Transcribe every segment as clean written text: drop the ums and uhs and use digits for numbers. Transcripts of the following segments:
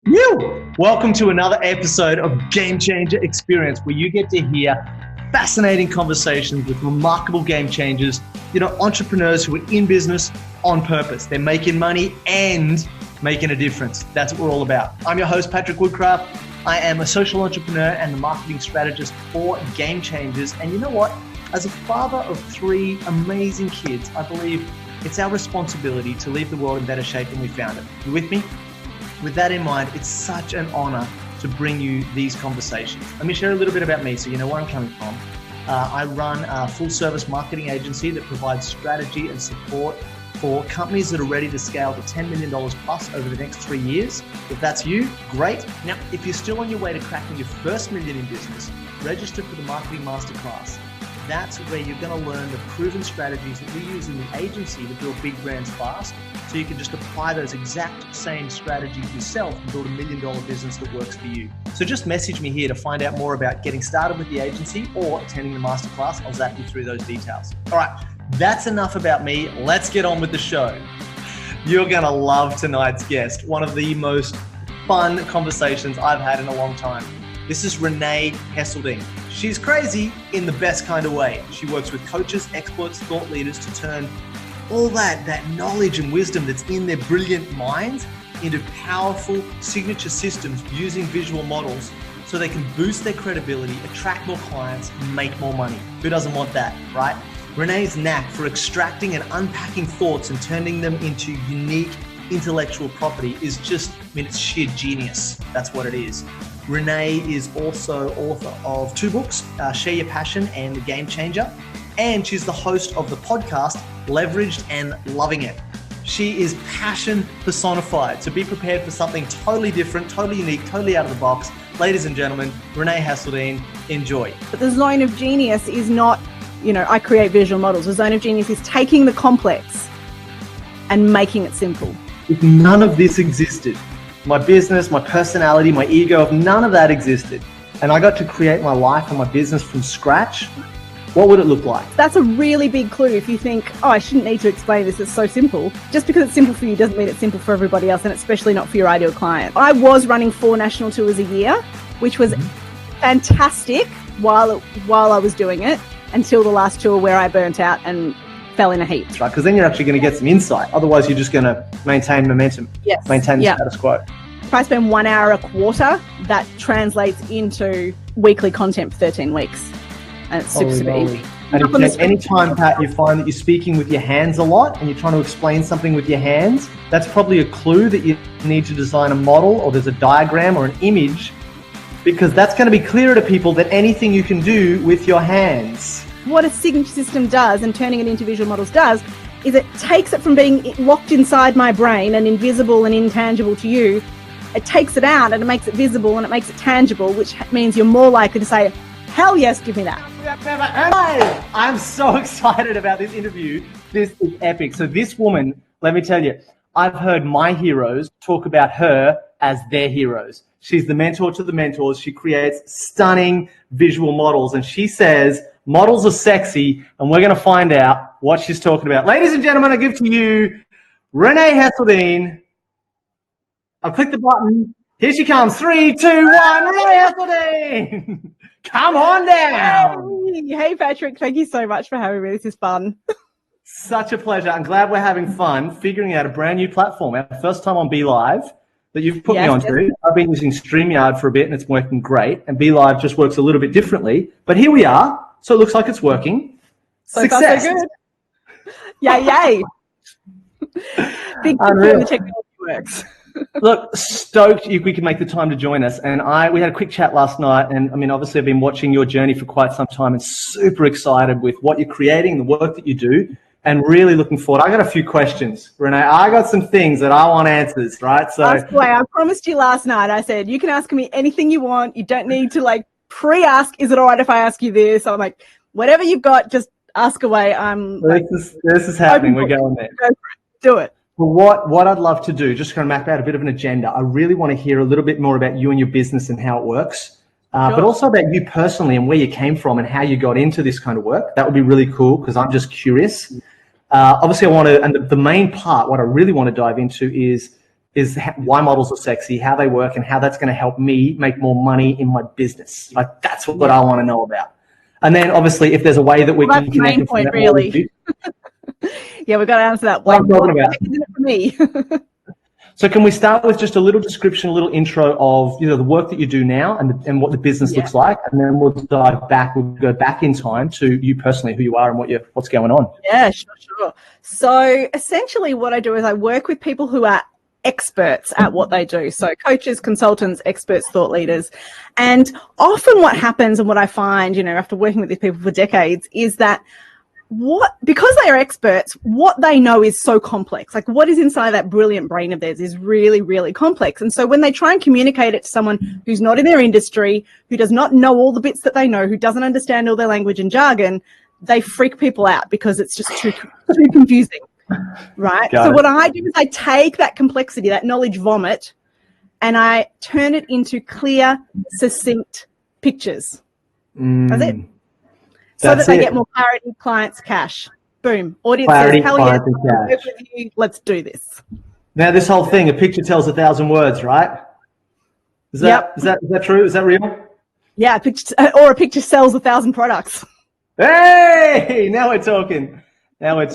Woo! Welcome to another episode of Gamechanger Experience, where you get to hear fascinating conversations with remarkable game changers, entrepreneurs who are in business on purpose. They're making money and making a difference. That's what we're all about. I'm your host, Patrick Woodcraft. I am a social entrepreneur and the marketing strategist for Gamechangers. And you know what? As a father of 3 amazing kids, I believe it's our responsibility to leave the world in better shape than we found it. You with me? With that in mind, it's such an honor to bring you these conversations. Let me share a little bit about me so you know where I'm coming from. I run a full-service marketing agency that provides strategy and support for companies that are ready to scale to $10 million plus over the next 3 years. If that's you, great. Now, if you're still on your way to cracking your first million in business, register for the Marketing Masterclass. That's where you're going to learn the proven strategies that we use in the agency to build big brands fast, so you can just apply those exact same strategies yourself and build $1 million business that works for you. So just message me here to find out more about getting started with the agency or attending the masterclass. I'll zap you through those details. All right, that's enough about me. Let's get on with the show. You're going to love tonight's guest, one of the most fun conversations I've had in a long time. This is Renee Hesseldine. She's crazy in the best kind of way. She works with coaches, experts, thought leaders to turn all that knowledge and wisdom that's in their brilliant minds into powerful signature systems using visual models so they can boost their credibility, attract more clients, and make more money. Who doesn't want that, right? Renee's knack for extracting and unpacking thoughts and turning them into unique intellectual property is just, it's sheer genius. That's what it is. Renee is also author of 2 books, Share Your Passion and The Game Changer, and she's the host of the podcast, Leveraged and Loving It. She is passion personified, so be prepared for something totally different, totally unique, totally out of the box. Ladies and gentlemen, Renee Hesseldine, enjoy. But the zone of genius is not, I create visual models. The zone of genius is taking the complex and making it simple. If none of this existed, my business, my personality, my ego, if none of that existed, and I got to create my life and my business from scratch, what would it look like? That's a really big clue. If you think, I shouldn't need to explain this, it's so simple. Just because it's simple for you doesn't mean it's simple for everybody else, and especially not for your ideal client. I was running 4 national tours a year, which was fantastic while I was doing it, until the last tour where I burnt out and fell in a heap. Right, because then you're actually going to get some insight. Otherwise, you're just going to maintain momentum, maintain the status quo. If I spend 1 hour a quarter, that translates into weekly content for 13 weeks. And it's super easy. And if any time, Pat, you find that you're speaking with your hands a lot and you're trying to explain something with your hands, that's probably a clue that you need to design a model, or there's a diagram or an image, because that's going to be clearer to people than anything you can do with your hands. What a signature system does, and turning it into visual models does, is it takes it from being locked inside my brain and invisible and intangible to you. It takes it out and it makes it visible and it makes it tangible, which means you're more likely to say, hell yes, give me that. Hi, I'm so excited about this interview. This is epic. So this woman, let me tell you, I've heard my heroes talk about her as their heroes. She's the mentor to the mentors. She creates stunning visual models, and she says models are sexy, and we're going to find out what she's talking about. Ladies and gentlemen, I give to you Renee Hesseldine. I'll click the button. Here she comes. 3, 2, 1. Renee Hesseldine. Come on down. Hey, Patrick. Thank you so much for having me. This is fun. Such a pleasure. I'm glad we're having fun figuring out a brand new platform. Our first time on BeLive that you've put me onto. I've been using StreamYard for a bit and it's working great. And BeLive just works a little bit differently. But here we are. So it looks like it's working. So Success. Far, so good. Yay. Big tip when the technology works. Look, stoked we can make the time to join us. And we had a quick chat last night. And obviously I've been watching your journey for quite some time and super excited with what you're creating, the work that you do, and really looking forward. I got a few questions, Renee. I got some things that I want answers, right? So ask away. I promised you last night. I said, you can ask me anything you want. You don't need to pre-ask. Is it all right if I ask you this? I'm like, whatever you've got, just ask away. This is happening. We're going there. Go for it. Do it. Well, what I'd love to do, just kind of map out a bit of an agenda. I really want to hear a little bit more about you and your business and how it works, but also about you personally and where you came from and how you got into this kind of work. That would be really cool because I'm just curious. Obviously, I want to, and the main part, what I really want to dive into is is why models are sexy, how they work, and how that's going to help me make more money in my business. Like, that's what I want to know about. And then obviously if there's a way that we can connect. That's the main point, really. Yeah, we've got to answer that. What I'm talking about. Is it for me? So can we start with just a little description, a little intro of, the work that you do now and what the business looks like, and then we'll dive back. We'll go back in time to you personally, who you are and what's going on. Yeah, sure. So essentially what I do is I work with people who are experts at what they do. So coaches, consultants, experts, thought leaders. And often what happens and what I find, after working with these people for decades is that because they are experts, what they know is so complex. Like, what is inside that brilliant brain of theirs is really, really complex. And so when they try and communicate it to someone who's not in their industry, who does not know all the bits that they know, who doesn't understand all their language and jargon, they freak people out because it's just too confusing, right? So what I do is I take that complexity, that knowledge vomit, and I turn it into clear, succinct pictures. That's it. So that they get more clarity, clients, cash. Boom. Audience says, hell yeah, work with you. Let's do this. Now, this whole thing, a picture tells 1,000 words, right? Is that true? Is that real? Yeah, a picture sells 1,000 products. Hey, now we're talking. All right,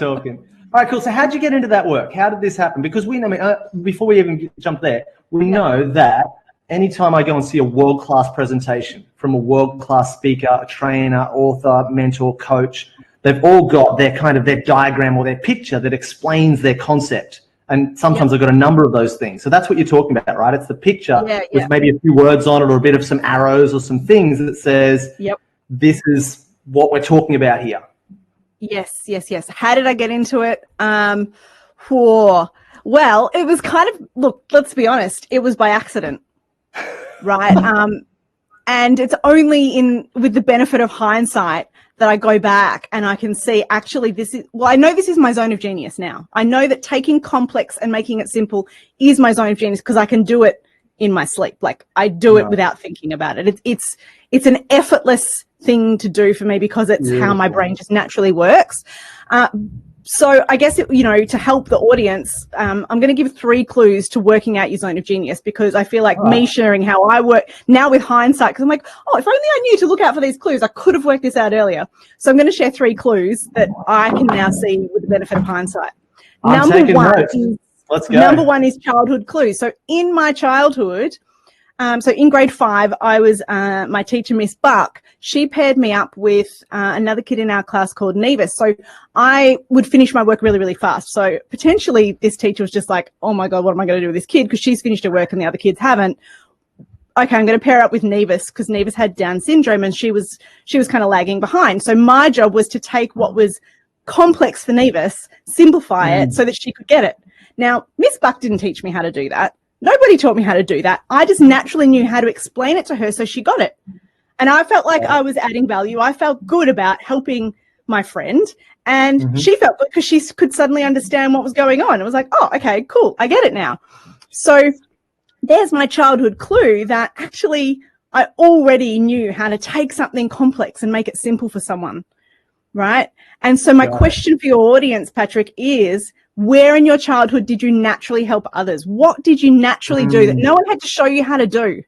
cool. So how'd you get into that work? How did this happen? Because before we even jump there, we know that anytime I go and see a world-class presentation from a world-class speaker, a trainer, author, mentor, coach, they've all got their diagram or their picture that explains their concept. And sometimes I've got a number of those things. So that's what you're talking about, right? It's the picture with maybe a few words on it or a bit of some arrows or some things that says, this is what we're talking about here. Yes. How did I get into it? Well, it was look, let's be honest, it was by accident. Right. And it's only with the benefit of hindsight that I go back and I can see actually I know this is my zone of genius now. I know that taking complex and making it simple is my zone of genius because I can do it in my sleep. Like, I do it without thinking about it. It's an effortless thing to do for me because it's how my brain just naturally works. So I guess, to help the audience, I'm going to give 3 clues to working out your zone of genius, because I feel like me sharing how I work now with hindsight, because I'm like, if only I knew to look out for these clues, I could have worked this out earlier. So I'm going to share 3 clues that I can now see with the benefit of hindsight. Number one is childhood clues. So in my childhood, so in grade 5, I was my teacher, Miss Buck. She paired me up with another kid in our class called Nevis. So I would finish my work really, really fast. So potentially this teacher was just like, oh my God, what am I going to do with this kid? Because she's finished her work and the other kids haven't. Okay, I'm going to pair up with Nevis because Nevis had Down syndrome and she was kind of lagging behind. So my job was to take what was complex for Nevis, simplify it so that she could get it. Now, Miss Buck didn't teach me how to do that. Nobody taught me how to do that. I just naturally knew how to explain it to her, so she got it. And I felt like I was adding value. I felt good about helping my friend, and she felt good because she could suddenly understand what was going on. It was like, oh, okay, cool. I get it now. So there's my childhood clue that actually I already knew how to take something complex and make it simple for someone, right? And so my question for your audience, Patrick, is, where in your childhood did you naturally help others? What did you naturally do that no one had to show you how to do?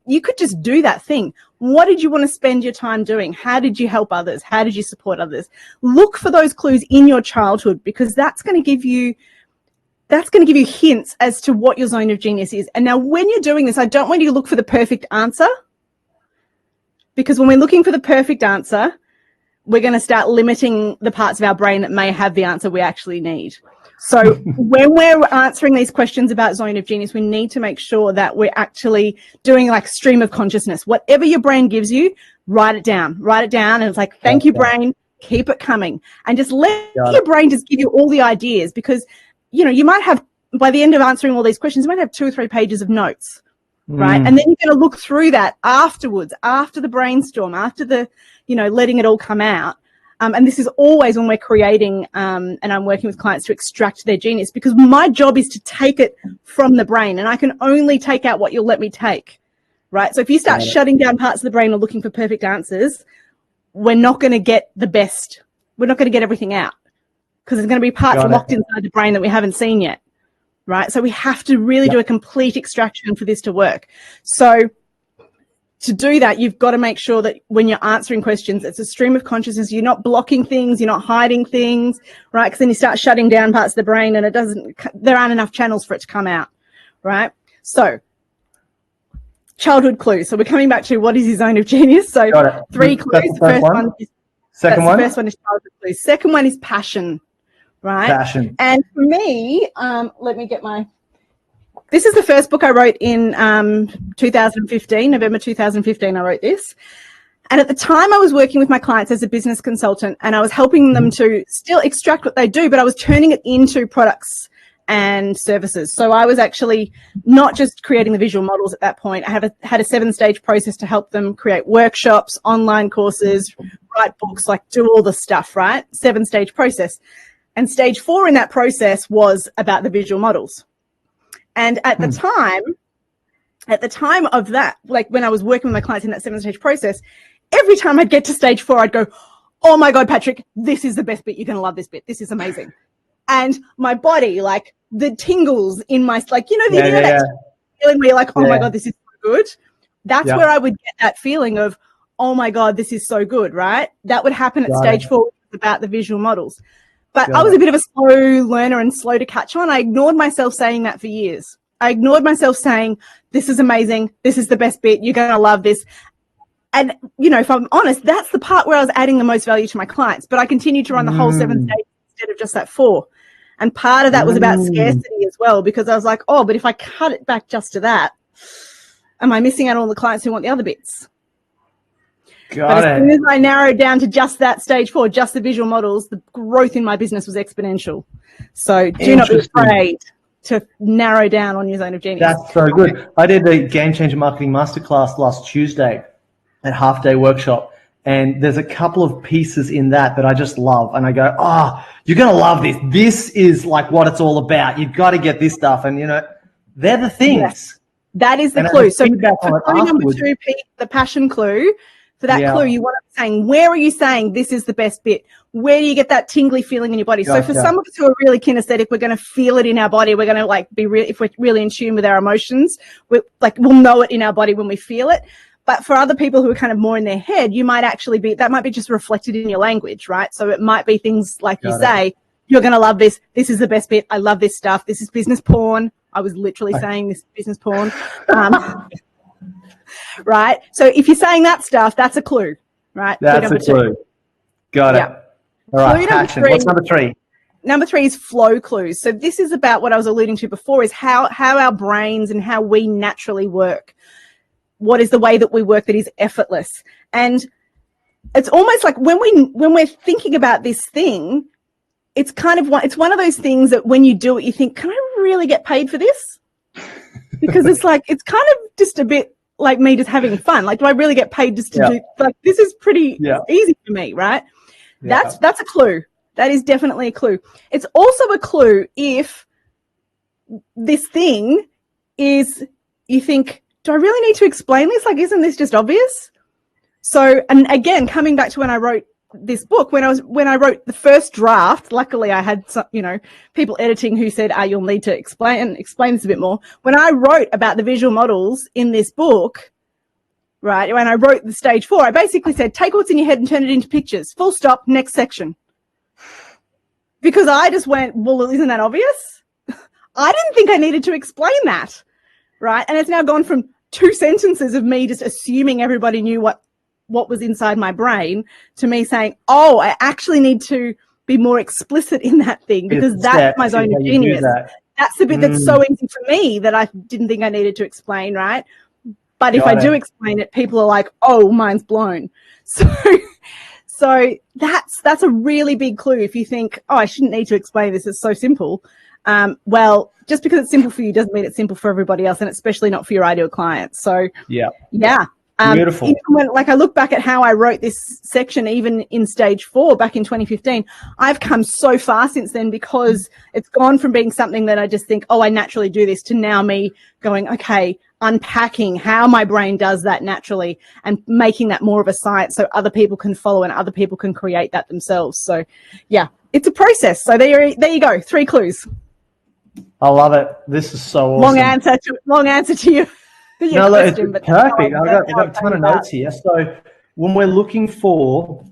You could just do that thing. What did you want to spend your time doing? How did you help others? How did you support others? Look for those clues in your childhood, because that's going to give you hints as to what your zone of genius is. And now when you're doing this, I don't want you to look for the perfect answer, because when we're looking for the perfect answer, we're going to start limiting the parts of our brain that may have the answer we actually need. So when we're answering these questions about zone of genius, we need to make sure that we're actually doing like stream of consciousness. Whatever your brain gives you, write it down. And it's like, thank you, brain. Keep it coming. And just let your brain just give you all the ideas, because, you might have, by the end of answering all these questions, you might have 2 or 3 pages of notes, right? And then you're going to look through that afterwards, after the brainstorm, after the, letting it all come out. And this is always when we're creating, and I'm working with clients to extract their genius, because my job is to take it from the brain, and I can only take out what you'll let me take, right? So if you start shutting down parts of the brain or looking for perfect answers, we're not going to get the best. We're not going to get everything out, because there's going to be parts locked inside the brain that we haven't seen yet, right? So we have to really do a complete extraction for this to work. So to do that, you've got to make sure that when you're answering questions, it's a stream of consciousness. You're not blocking things. You're not hiding things, right? Because then you start shutting down parts of the brain and there aren't enough channels for it to come out, right? So childhood clues. So we're coming back to what is your zone of genius. So 3 clues. That's the first one. Second one? The first one is childhood clues. Second one is passion, right? Passion. And for me, let me get this is the first book I wrote in 2015, November 2015, I wrote this. And at the time I was working with my clients as a business consultant and I was helping them to still extract what they do, but I was turning it into products and services. So I was actually not just creating the visual models at that point. I had a 7-stage process to help them create workshops, online courses, write books, like do all the stuff, right? 7-stage process. And stage 4 in that process was about the visual models. And at the time of that, like when I was working with my clients in that 7-stage process, every time I'd get to stage 4, I'd go, oh my God, Patrick, this is the best bit. You're going to love this bit. This is amazing. And my body, like the tingles in my, like, you know, that feeling where you're like, oh my God, this is so good. That's where I would get that feeling of, oh my God, this is so good, right? That would happen at stage 4 about the visual models. But I was a bit of a slow learner and slow to catch on. I ignored myself saying that for years. I ignored myself saying, this is amazing. This is the best bit. You're going to love this. And, you know, if I'm honest, that's the part where I was adding the most value to my clients. But I continued to run the whole 7 stages instead of just that 4. And part of that was about scarcity as well, because I was like, oh, but if I cut it back just to that, am I missing out on all the clients who want the other bits? But as soon as I narrowed down to just that stage 4, just the visual models, the growth in my business was exponential. So do not be afraid to narrow down on your zone of genius. That's so good. I did the Gamechanger Marketing Masterclass last Tuesday at half-day workshop, and there's a couple of pieces in that I just love. And I go, you're going to love this. This is like what it's all about. You've got to get this stuff. And, you know, they're the things. Yes. That is the clue. So for clue number 2, Pete, the passion clue, for that clue, you want to be saying, where are you saying this is the best bit? Where do you get that tingly feeling in your body? Gotcha. So for some of us who are really kinesthetic, we're going to feel it in our body. We're going to like be if we're really in tune with our emotions, we'll know it in our body when we feel it. But for other people who are kind of more in their head, you might actually that might be just reflected in your language, right? So it might be things like you say, you're going to love this. This is the best bit. I love this stuff. This is business porn. I was literally saying this is business porn. Right? So if you're saying that stuff, that's a clue, right? That's a clue. Got it. Yeah. All right, passion. What's number 3? Number 3 is flow clues. So this is about what I was alluding to before, is how our brains and how we naturally work. What is the way that we work that is effortless? And it's almost like when we're thinking about this thing, it's one of those things that when you do it, you think, can I really get paid for this? Because it's like, it's kind of just a bit like me just having fun. Like, do I really get paid just to do, like, this is pretty easy for me, right? Yeah. That's a clue. That is definitely a clue. It's also a clue if this thing is, you think, do I really need to explain this? Like, isn't this just obvious? So, and again, coming back to when I wrote this book, when I wrote the first draft, luckily I had some, people editing who said, you'll need to explain this a bit more. When I wrote about the visual models in this book, right, when I wrote the stage 4, I basically said, take what's in your head and turn it into pictures. Full stop, next section. Because I just went, well, isn't that obvious? I didn't think I needed to explain that, right? And it's now gone from 2 sentences of me just assuming everybody knew what was inside my brain to me saying, I actually need to be more explicit in that thing, because that's my zone of genius. That's the bit that's so easy for me that I didn't think I needed to explain, right? But if I do explain it, people are like, oh, mind's blown. So that's a really big clue. If you think, I shouldn't need to explain this, it's so simple. Well, just because it's simple for you doesn't mean it's simple for everybody else, and especially not for your ideal clients. So yeah. Beautiful. Even when, I look back at how I wrote this section, even in stage 4 back in 2015, I've come so far since then, because it's gone from being something that I just think, I naturally do this, to now me going, okay, unpacking how my brain does that naturally and making that more of a science so other people can follow and other people can create that themselves. So yeah, it's a process. So there you go. 3 clues. I love it. This is so awesome. Long answer to your no, question, it's perfect. I've got a ton of notes here. So when we're looking for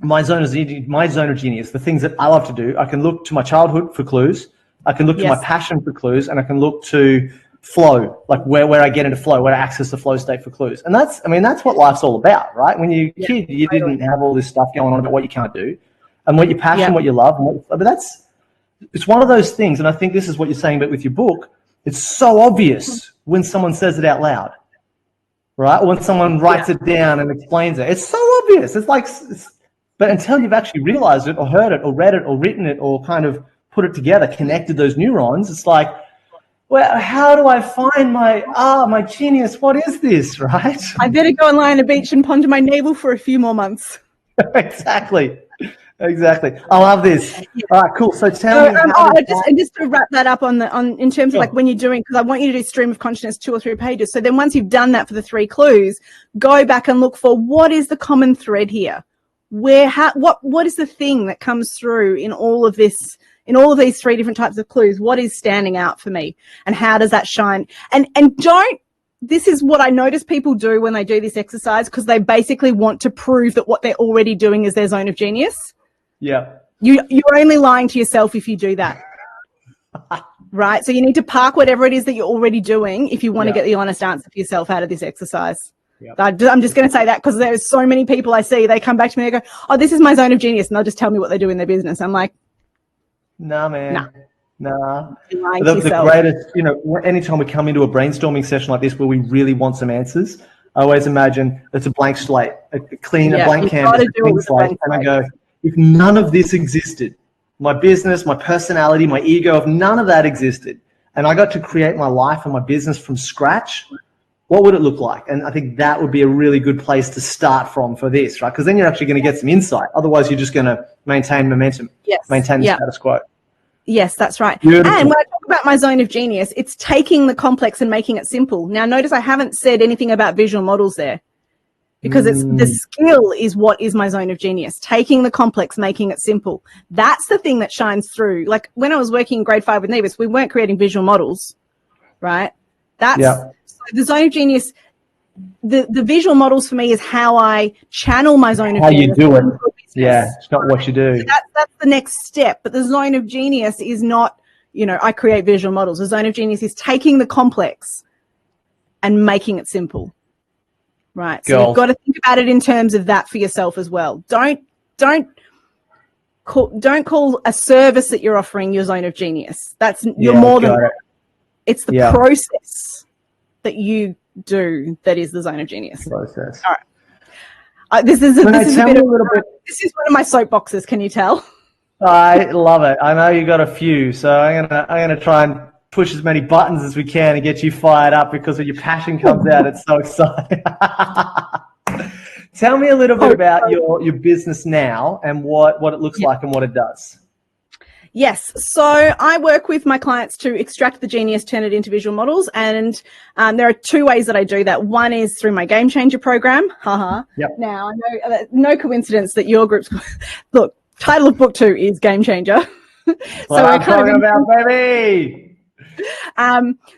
my zone of genius, the things that I love to do, I can look to my childhood for clues. I can look to my passion for clues, and I can look to flow, like where I get into flow, where I access the flow state for clues. And that's what life's all about, right? When you're a kid, you didn't have all this stuff going on about what you can't do and what your passion, what you love. But it's one of those things. And I think this is what you're saying, but with your book, it's so obvious when someone says it out loud, right? Or when someone writes it down and explains it. It's so obvious. But until you've actually realized it or heard it or read it or written it or kind of put it together, connected those neurons, it's like, well, how do I find my genius? What is this, right? I better go and lie on a beach and ponder my navel for a few more months. Exactly. I love this. All right, cool. So tell me. Just to wrap that up in terms of like when you're doing, because I want you to do stream of consciousness 2 or 3 pages. So then once you've done that for the 3 clues, go back and look for what is the common thread here. What is the thing that comes through in all of this? In all of these 3 different types of clues, what is standing out for me and how does that shine? And this is what I notice people do when they do this exercise, because they basically want to prove that what they're already doing is their zone of genius. Yeah. You're only lying to yourself if you do that. Right? So you need to park whatever it is that you're already doing if you want to get the honest answer for yourself out of this exercise. Yep. I'm just going to say that because there's so many people I see, they come back to me, they go, oh, this is my zone of genius. And they'll just tell me what they do in their business. I'm like, nah, man. Nah. The greatest, anytime we come into a brainstorming session like this where we really want some answers, I always imagine it's a blank slate, a blank canvas, a clean slate. And I go, if none of this existed, my business, my personality, my ego, if none of that existed, and I got to create my life and my business from scratch, what would it look like? And I think that would be a really good place to start from for this, right? Because then you're actually going to get some insight. Otherwise, you're just going to maintain momentum, maintain the status quo. Yes, that's right. Beautiful. And when I talk about my zone of genius, it's taking the complex and making it simple. Now, notice I haven't said anything about visual models there, because it's the skill is what is my zone of genius. Taking the complex, making it simple. That's the thing that shines through. Like when I was working in grade 5 with Nevis, we weren't creating visual models, right? So the zone of genius, the visual models for me is how I channel my zone of genius. How you do it. Yeah, it's not what you do. So that's the next step. But the zone of genius is not, I create visual models. The zone of genius is taking the complex and making it simple. Right. So you've got to think about it in terms of that for yourself as well. Don't call a service that you're offering your zone of genius. You're more than that. It's the process that you do that is the zone of genius. Process. All right. This is one of my soapboxes. Can you tell? I love it. I know you got a few, so I'm gonna try and push as many buttons as we can and get you fired up, because when your passion comes out, it's so exciting. Tell me a little bit about your business now and what it looks like and what it does. Yes. So I work with my clients to extract the genius, turn it into visual models. And there are 2 ways that I do that. One is through my Gamechanger program. Yep. Now, I know no coincidence that your group's look, title of book 2 is Gamechanger. So I'm talking about, baby.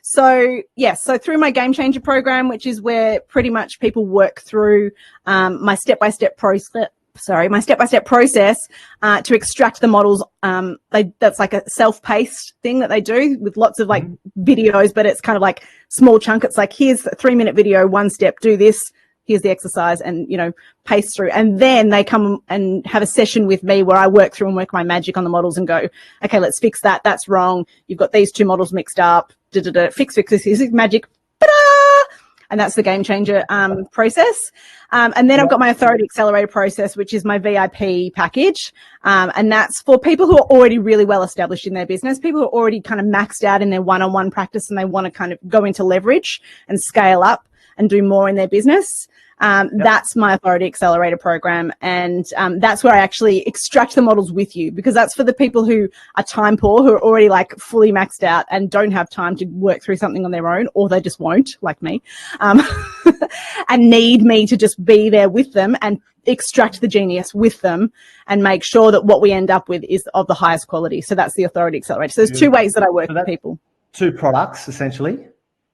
So through my Gamechanger program, which is where pretty much people work through my step-by-step process to extract the models. That's like a self-paced thing that they do with lots of like videos, but it's kind of like small chunk. It's like, here's a 3-minute video, 1 step, do this. Here's the exercise, and, pace through. And then they come and have a session with me where I work through and work my magic on the models and go, okay, let's fix that. That's wrong. You've got these 2 models mixed up. Fix this. Here's magic. Ta-da! And that's the Gamechanger process. And then I've got my Authority Accelerator process, which is my VIP package. And that's for people who are already really well established in their business, people who are already kind of maxed out in their one-on-one practice and they want to kind of go into leverage and scale up and do more in their business. That's my Authority Accelerator program. And that's where I actually extract the models with you, because that's for the people who are time poor, who are already like fully maxed out and don't have time to work through something on their own, or they just won't, like me, and need me to just be there with them and extract the genius with them and make sure that what we end up with is of the highest quality. So that's the authority accelerator. So there's two ways that I work with people. Two products, essentially.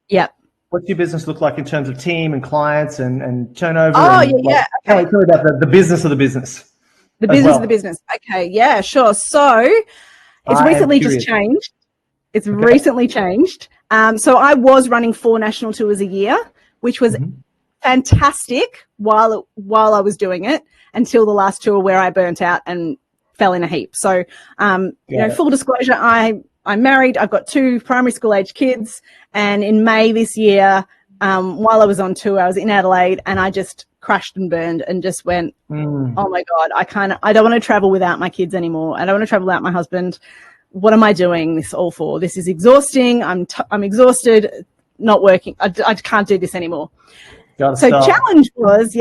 Yep. What's your business look like in terms of team and clients and turnover? Oh, and, yeah. Tell me about the business of the business. The business of the business. Okay, yeah, sure. So it's recently just changed. It's recently changed. So I was running 4 national tours a year, which was fantastic while I was doing it, until the last tour where I burnt out and fell in a heap. So, full disclosure, I'm married. I've got 2 primary school age kids. And in May this year, while I was on tour, I was in Adelaide and I just crashed and burned and just went, oh my God, I don't want to travel without my kids anymore. I don't want to travel without my husband. What am I doing this all for? This is exhausting. I'm exhausted, not working. I can't do this anymore. Challenge was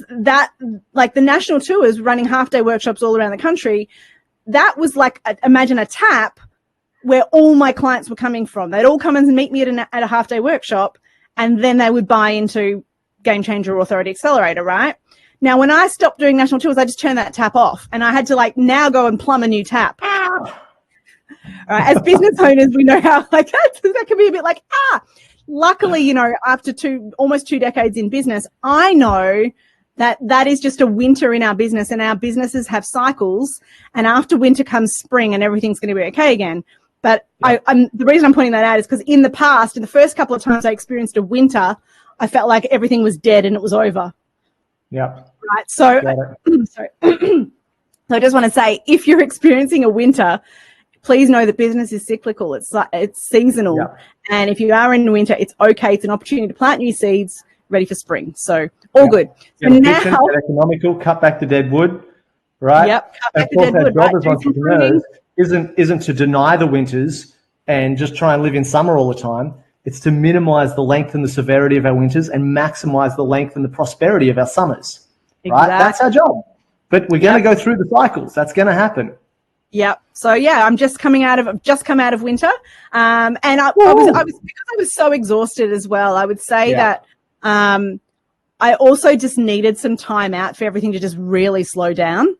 that, like, the national tours, running half-day workshops all around the country, that was like, imagine a tap where all my clients were coming from. They'd all come and meet me at a half-day workshop, and then they would buy into Gamechanger or Authority Accelerator, right? Now, when I stopped doing national tours, I just turned that tap off, and I had to, like, now go and plumb a new tap. All right, as business owners, we know how, like, that can be a bit like, Luckily, after almost 2 decades in business, I know that is just a winter in our business, and our businesses have cycles, and after winter comes spring and everything's going to be okay again. But the reason I'm pointing that out is because in the past, in the first couple of times I experienced a winter, I felt like everything was dead and it was over. Yeah. Right. So, sorry. So I just want to say, if you're experiencing a winter, please know that business is cyclical. It's seasonal. Yeah. And if you are in winter, it's okay. It's an opportunity to plant new seeds ready for spring. So all good. So now, get economical, cut back the dead wood, right? Yep. Cut back the dead wood. Our job as entrepreneurs isn't to deny the winters and just try and live in summer all the time. It's to minimize the length and the severity of our winters and maximize the length and the prosperity of our summers. Exactly. Right? That's our job. But we're going to go through the cycles. That's going to happen. Yep. So I've just come out of winter, and I was so exhausted as well. I would say that I also just needed some time out for everything to just really slow down,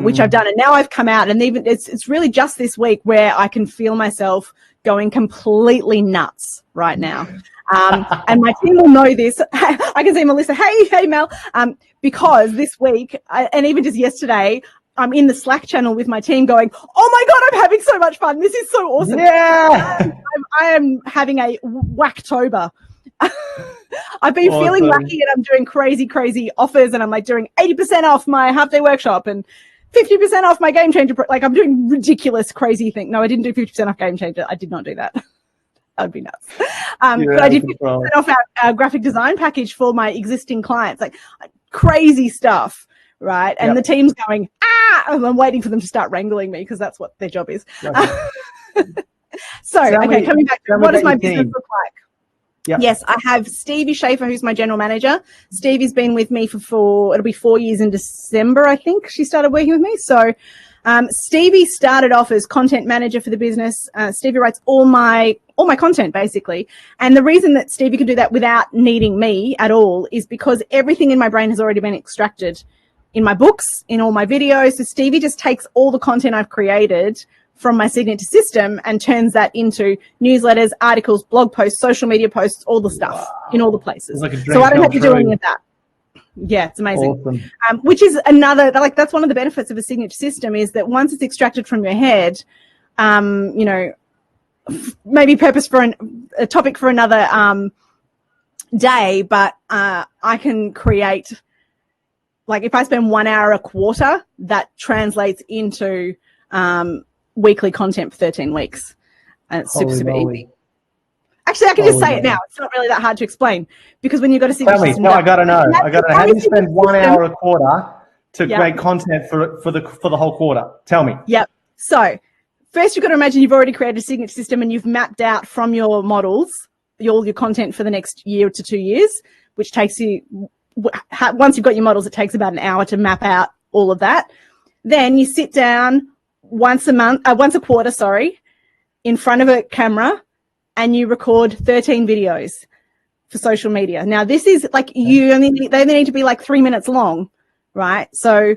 which I've done, and now I've come out, and even it's really just this week where I can feel myself going completely nuts right now. And my team will know this. I can see Melissa. Hey, Mel. Because this week, and even just yesterday, I'm in the Slack channel with my team going, oh my God, I'm having so much fun. This is so awesome. Yeah. I am having a whacktober. I've been feeling lucky, and I'm doing crazy offers, and I'm like doing 80% off my half-day workshop and 50% off my Gamechanger. Like, I'm doing ridiculous, crazy thing. No, I didn't do 50% off Gamechanger. I did not do that. That would be nuts. But I did 50% off our graphic design package for my existing clients, like crazy stuff. Right. And the team's going, and I'm waiting for them to start wrangling me because that's what their job is. So, coming back to what does my business look like? Yep. Yes, I have Stevie Schaefer, who's my general manager. Stevie's been with me it'll be 4 years in December, I think she started working with me. So Stevie started off as content manager for the business. Stevie writes all my content, basically. And the reason that Stevie could do that without needing me at all is because everything in my brain has already been extracted in my books, in all my videos. So Stevie just takes all the content I've created from my signature system and turns that into newsletters, articles, blog posts, social media posts, all the stuff in all the places. So I don't have to do any of that. Yeah, it's amazing. Awesome. Which is another, like, that's one of the benefits of a signature system, is that once it's extracted from your head, maybe purpose for a topic for another day, but I can create, like, if I spend 1 hour a quarter, that translates into weekly content for 13 weeks. And it's super easy. Actually, I can just say it now. It's not really that hard to explain, because when you've got a signature system. I got to know. How do you spend 1 hour a quarter to create content for the whole quarter? Tell me. Yep. So first, you've got to imagine you've already created a signature system and you've mapped out from your models all your content for the next year to 2 years, which takes you, once you've got your models, it takes about an hour to map out all of that. Then you sit down once a quarter, in front of a camera, and you record 13 videos for social media. Now, this is like they only need to be like 3 minutes long, right? So,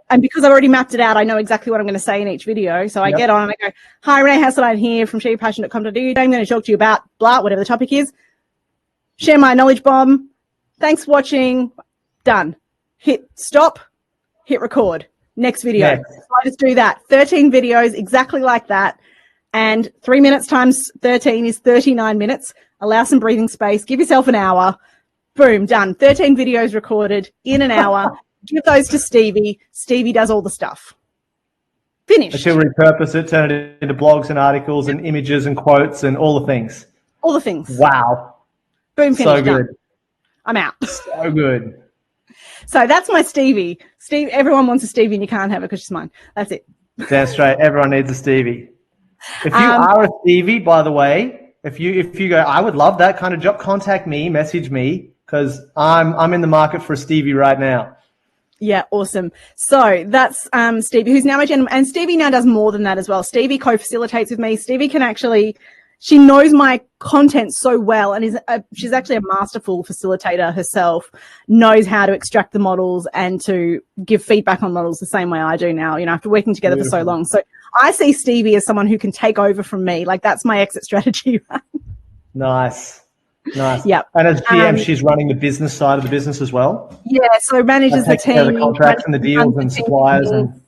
and because I've already mapped it out, I know exactly what I'm going to say in each video. So I get on and I go, hi, Renee Hasseltine here from shareyourspassion.com.au. I'm going to talk to you about blah, whatever the topic is. Share my knowledge bomb. Thanks for watching. Done. Hit stop. Hit record. Next video. So I just do that. 13 videos exactly like that. And 3 minutes times 13 is 39 minutes. Allow some breathing space. Give yourself an hour. Boom, done. 13 videos recorded in an hour. Give those to Stevie. Stevie does all the stuff. Finished. She'll repurpose it, turn it into blogs and articles and images and quotes and all the things. All the things. Wow. Boom, finished. So good. Done. I'm out. So good. So that's my Stevie. Everyone wants a Stevie and you can't have it because she's mine. That's it. Damn straight. Everyone needs a Stevie. If you are a Stevie, by the way, if you go, I would love that kind of job, contact me, message me, because I'm in the market for a Stevie right now. Yeah, awesome. So that's Stevie, who's now my gentleman. And Stevie now does more than that as well. Stevie co-facilitates with me. Stevie can actually, she knows my content so well and she's actually a masterful facilitator herself, knows how to extract the models and to give feedback on models the same way I do now, after working together for so long. So I see Stevie as someone who can take over from me. Like, that's my exit strategy. Nice. Yeah. And as GM, she's running the business side of the business as well. Yeah. So manages the team, the contracts and the deals and suppliers and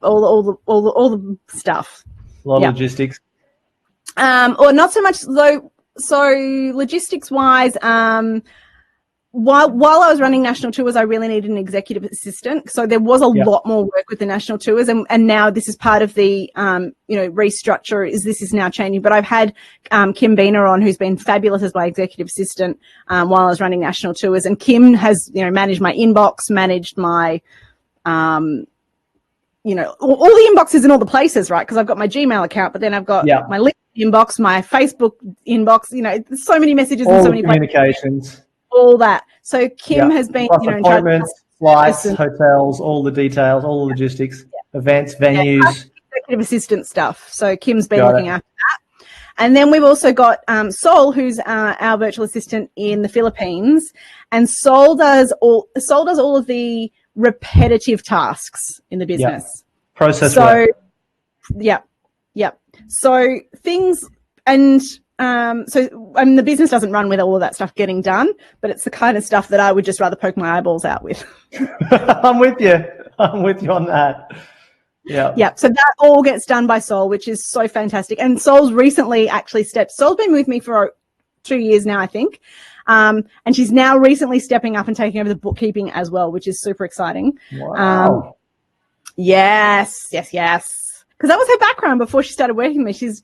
all the stuff. A lot of logistics. Or not so much though. So logistics wise, while I was running national tours, I really needed an executive assistant. So there was a lot more work with the national tours, and now this is part of the restructure. This is now changing. But I've had Kim Beener on, who's been fabulous as my executive assistant while I was running national tours, and Kim has managed my inbox, managed my all the inboxes in all the places, right? Because I've got my Gmail account, but then I've got my LinkedIn inbox, my Facebook inbox. There's so many messages and so many communications. All that. So Kim has been, appointments, flights, hotels, all the details, all the logistics, events, venues, executive assistant stuff. So Kim's been looking after that. And then we've also got Sol, who's our virtual assistant in the Philippines, and Sol does all of the repetitive tasks in the business. Process work. Yeah. So things and. The business doesn't run with all of that stuff getting done, but it's the kind of stuff that I would just rather poke my eyeballs out with. I'm with you on that. Yeah. So that all gets done by Sol, which is so fantastic. And Sol's recently actually Sol's been with me for 2 years now, I think. And she's now recently stepping up and taking over the bookkeeping as well, which is super exciting. Wow. Yes. Because that was her background before she started working with me. She's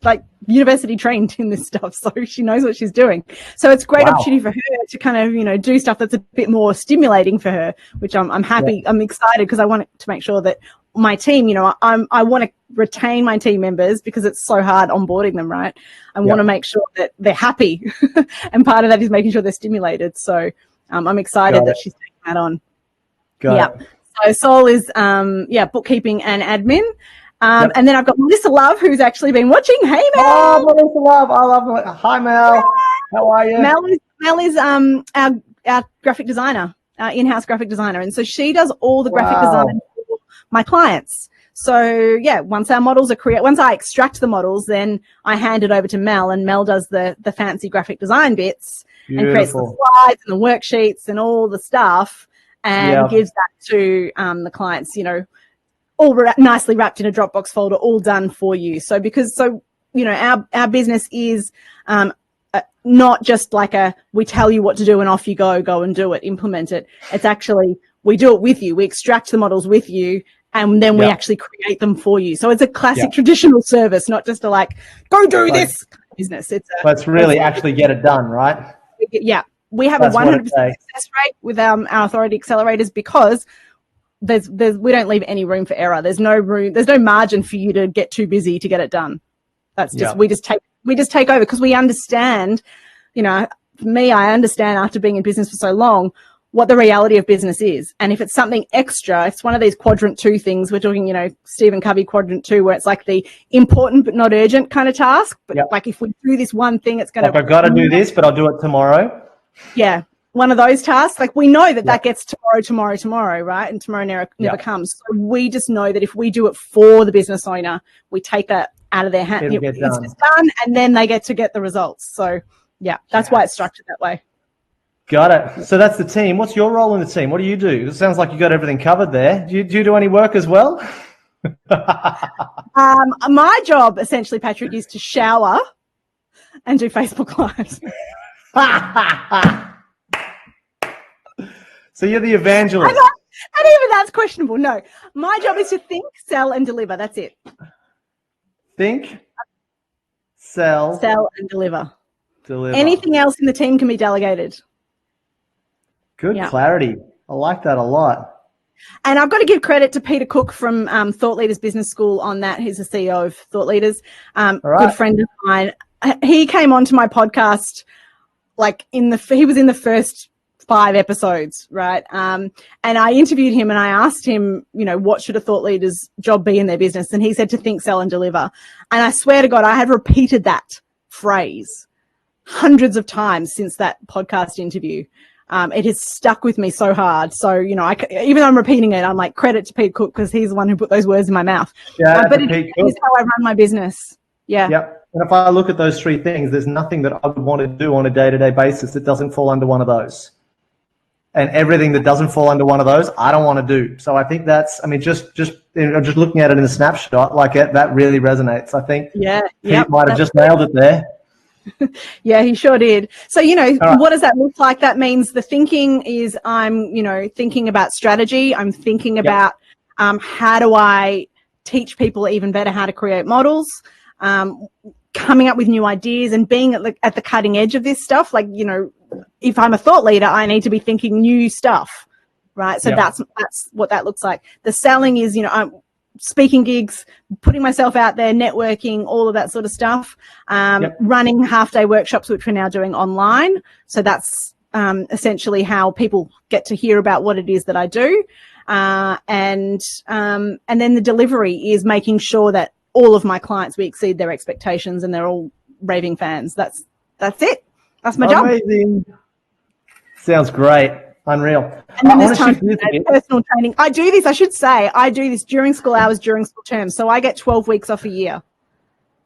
like university trained in this stuff, so she knows what she's doing. So it's a great opportunity for her to kind of do stuff that's a bit more stimulating for her, which I'm happy. I'm excited because I want to make sure that my team, I want to retain my team members because it's so hard onboarding them, right? I want to make sure that they're happy, and part of that is making sure they're stimulated. So I'm excited that she's taking that on. So Sol is bookkeeping and admin. And then I've got Melissa Love, who's actually been watching. Hey, Mel. Oh, Melissa Love. I love her. Hi, Mel. How are you? Mel is our graphic designer, our in-house graphic designer. And so she does all the graphic design for my clients. So, once our models are once I extract the models, then I hand it over to Mel, and Mel does the fancy graphic design bits and creates the slides and the worksheets and all the stuff and gives that to the clients, all nicely wrapped in a Dropbox folder, all done for you. So our business is not just like we tell you what to do and off you go and do it, implement it. It's actually, we do it with you. We extract the models with you, and then we actually create them for you. So it's a classic traditional service, not just a go do this business. Let's really actually get it done, right? Yeah. We have a 100% success rate with our authority accelerators because we don't leave any room for error. There's no margin for you to get too busy to get it done. That's just we just take over because we understand, for me, I understand after being in business for so long what the reality of business is. And if it's something extra, it's one of these quadrant 2 things. We're talking, Stephen Covey quadrant 2, where it's like the important but not urgent kind of task. But like if we do this one thing, it's going to... I've got to do this, but I'll do it tomorrow. Yeah. One of those tasks. Like we know that gets tomorrow, right? And tomorrow never comes. So we just know that if we do it for the business owner, we take that out of their hand. It's just done, and then they get to get the results. So that's why it's structured that way. Got it. So that's the team. What's your role in the team? What do you do? It sounds like you got everything covered there. Do you do any work as well? My job essentially, Patrick, is to shower and do Facebook Lives. So you're the evangelist. And even that's questionable. No, my job is to think, sell, and deliver. That's it. Think, sell, and deliver. Deliver. Anything else in the team can be delegated. Good clarity. I like that a lot. And I've got to give credit to Peter Cook from Thought Leaders Business School on that. He's the CEO of Thought Leaders. Good friend of mine. He came onto my podcast he was in the first 5 episodes, right? And I interviewed him and I asked him, what should a thought leader's job be in their business? And he said to think, sell, and deliver. And I swear to God, I have repeated that phrase hundreds of times since that podcast interview. It has stuck with me so hard. So, even though I'm repeating it, I'm like, credit to Pete Cook because he's the one who put those words in my mouth. Yeah, but it is how I run my business. Yeah. Yep. And if I look at those 3 things, there's nothing that I would want to do on a day-to-day basis that doesn't fall under one of those. And everything that doesn't fall under one of those, I don't want to do. So I think that's, just looking at it in a snapshot, that really resonates. I think Pete might have just nailed it there. Yeah, he sure did. So, what does that look like? That means the thinking is I'm, thinking about strategy. I'm thinking about how do I teach people even better how to create models, coming up with new ideas and being at the cutting edge of this stuff. If I'm a thought leader, I need to be thinking new stuff, right? So that's what that looks like. The selling is, I'm speaking gigs, putting myself out there, networking, all of that sort of stuff, running half-day workshops, which we're now doing online. So that's essentially how people get to hear about what it is that I do. And then the delivery is making sure that all of my clients, we exceed their expectations and they're all raving fans. That's it. That's my job. Amazing. Sounds great. Unreal. And then there's time for personal training. I do this during school hours, during school terms. So I get 12 weeks off a year,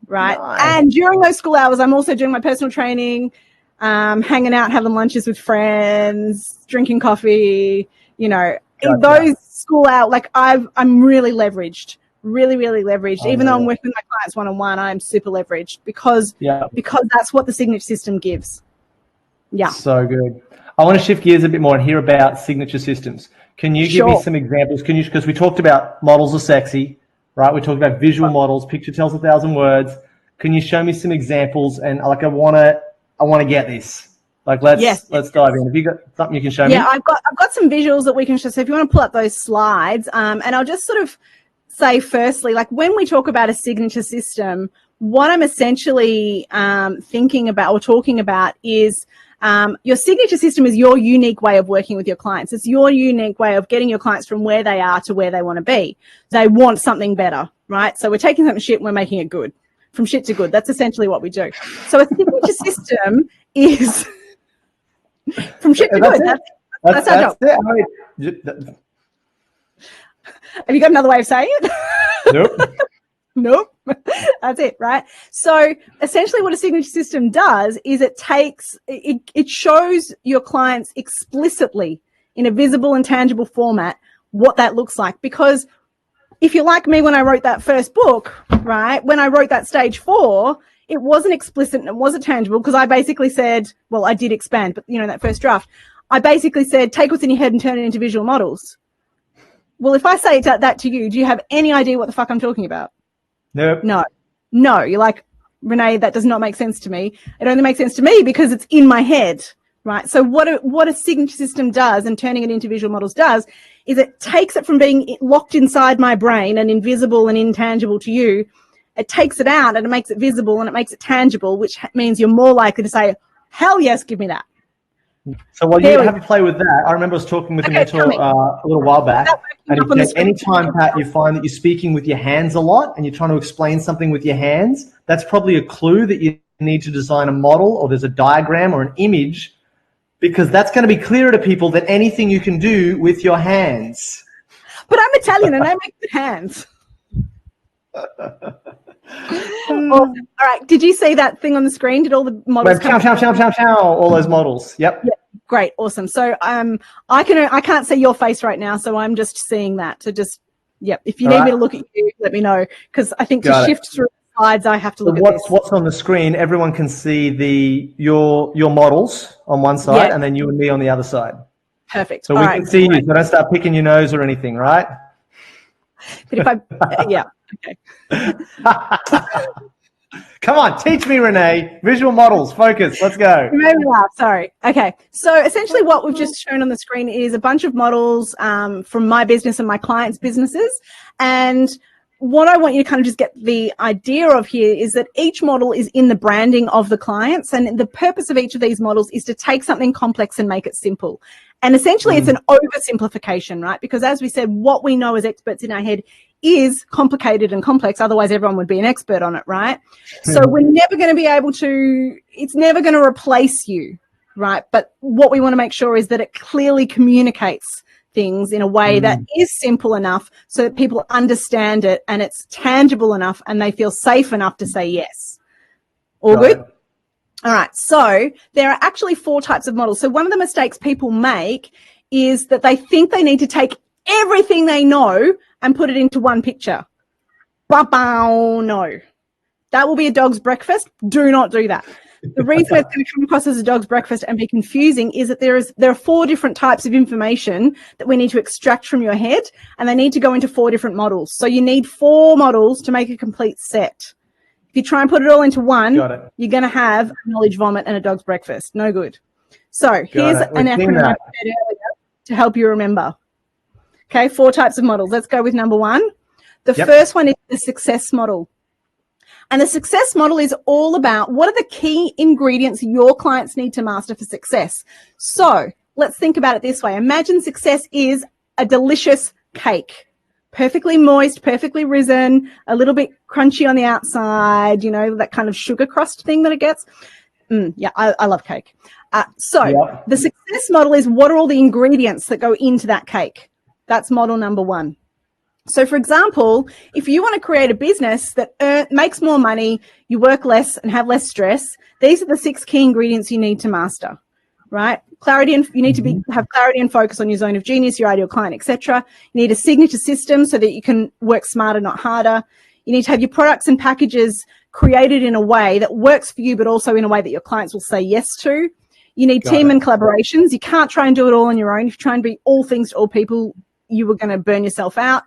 right? Nice. And during those school hours, I'm also doing my personal training, hanging out, having lunches with friends, drinking coffee, Gotcha. In those school hours, I'm really leveraged. Really leveraged. Even though I'm working with my clients one-on-one, I'm super leveraged because that's what the signature system gives. Yeah. So good. I want to shift gears a bit more and hear about signature systems. Can you give me some examples? Because we talked about models are sexy, right? We talked about visual models, picture tells 1,000 words. Can you show me some examples? And I want to get this. Let's dive in. Have you got something you can show me? Yeah, I've got some visuals that we can show. So if you want to pull up those slides, and I'll just sort of say firstly, when we talk about a signature system, what I'm essentially thinking about or talking about is your signature system is your unique way of working with your clients. It's your unique way of getting your clients from where they are to where they want to be. They want something better, right? So we're taking something shit and we're making it good. From shit to good. That's essentially what we do. So a signature system is from shit to good. That's our job. Have you got another way of saying it? Nope. Nope. That's it, right? So essentially what a signature system does is it shows your clients explicitly in a visible and tangible format what that looks like. Because if you're like me when I wrote that first book, right, when I wrote that stage 4, it wasn't explicit and it wasn't tangible because I basically said, well, I did expand, but that first draft, I basically said, take what's in your head and turn it into visual models. Well, if I say that to you, do you have any idea what the fuck I'm talking about? Nope. No. You're like, Renee, that does not make sense to me. It only makes sense to me because it's in my head, right? So what a signature system does and turning it into visual models does is it takes it from being locked inside my brain and invisible and intangible to you. It takes it out and it makes it visible and it makes it tangible, which means you're more likely to say, hell yes, give me that. So while you have a play with that, I remember I was talking with a mentor a little while back, and he said, anytime, Pat, you find that you're speaking with your hands a lot and you're trying to explain something with your hands, that's probably a clue that you need to design a model, or there's a diagram or an image, because that's going to be clearer to people than anything you can do with your hands. But I'm Italian and I make good hands. Awesome. All right. Did you see that thing on the screen? Did all the models come? All those models. Yep. Great. Awesome. So I can't see your face right now, so I'm just seeing that. So just if you need me to look at you, let me know, because I think to shift through slides, I have to look at this. What's on the screen? Everyone can see your models on one side, and then you and me on the other side. Perfect. So we can see you. So don't start picking your nose or anything, right? But if I, okay. Come on, teach me, Renee. Visual models, focus. Let's go. You made me laugh. Sorry. Okay. So essentially what we've just shown on the screen is a bunch of models from my business and my clients' businesses. And what I want you to kind of just get the idea of here is that each model is in the branding of the clients. And the purpose of each of these models is to take something complex and make it simple. And essentially it's an oversimplification, right? Because as we said, what we know as experts in our head is complicated and complex. Otherwise, everyone would be an expert on it, right? So we're never going to be able to, it's never going to replace you, right? But what we want to make sure is that it clearly communicates things in a way that is simple enough so that people understand it and it's tangible enough and they feel safe enough to say yes. All good? All right. So there are actually 4 types of models. So one of the mistakes people make is that they think they need to take everything they know and put it into one picture. No. That will be a dog's breakfast. Do not do that. The reason it's going to come across as a dog's breakfast and be confusing is that there are 4 different types of information that we need to extract from your head, and they need to go into 4 different models. So you need 4 models to make a complete set. If you try and put it all into one, you're going to have a knowledge vomit and a dog's breakfast. No good. So here's an acronym I put earlier to help you remember. Okay, 4 types of models. Let's go with number 1. The first one is the success model. And the success model is all about what are the key ingredients your clients need to master for success. So let's think about it this way. Imagine success is a delicious cake. Perfectly moist, perfectly risen, a little bit crunchy on the outside, you know, that kind of sugar crust thing that it gets. I love cake. The success model is what are all the ingredients that go into that cake. That's model number 1. So, for example, if you want to create a business that makes more money, you work less and have less stress, these are the 6 key ingredients you need to master, right? Clarity, and you need to have clarity and focus on your zone of genius, your ideal client, etc. You need a signature system so that you can work smarter, not harder. You need to have your products and packages created in a way that works for you, but also in a way that your clients will say yes to. You need team and collaborations. You can't try and do it all on your own. If you try and be all things to all people, you are going to burn yourself out.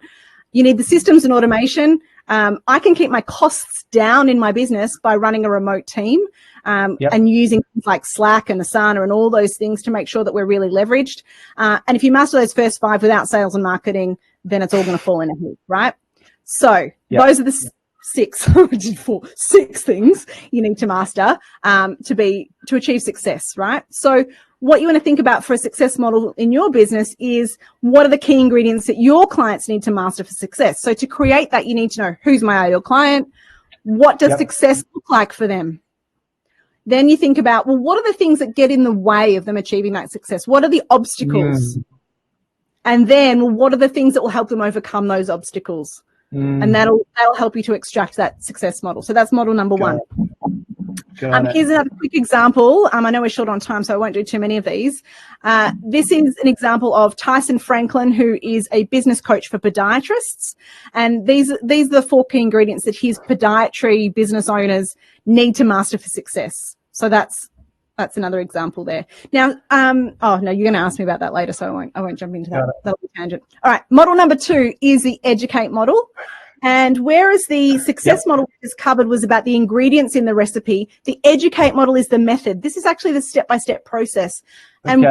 You need the systems and automation. I can keep my costs down in my business by running a remote team and using things like Slack and Asana and all those things to make sure that we're really leveraged. And if you master those first 5 without sales and marketing, then it's all going to fall in a heap, right? So those are the 6 things you need to master to achieve success, right? So what you want to think about for a success model in your business is what are the key ingredients that your clients need to master for success. So to create that, you need to know who's my ideal client, what does success look like for them. Then you think about, well, what are the things that get in the way of them achieving that success? What are the obstacles? And then, well, what are the things that will help them overcome those obstacles? And that'll help you to extract that success model. So that's model number 1. Here's another quick example. I know we're short on time, so I won't do too many of these. This is an example of Tyson Franklin, who is a business coach for podiatrists. And these are the 4 key ingredients that his podiatry business owners need to master for success. So that's another example there. Now, oh no, you're going to ask me about that later, so I won't jump into that. That'll be a tangent. All right, model number 2 is the educate model. And whereas the success model is covered was about the ingredients in the recipe, the educate model is the method. This is actually the step-by-step process. And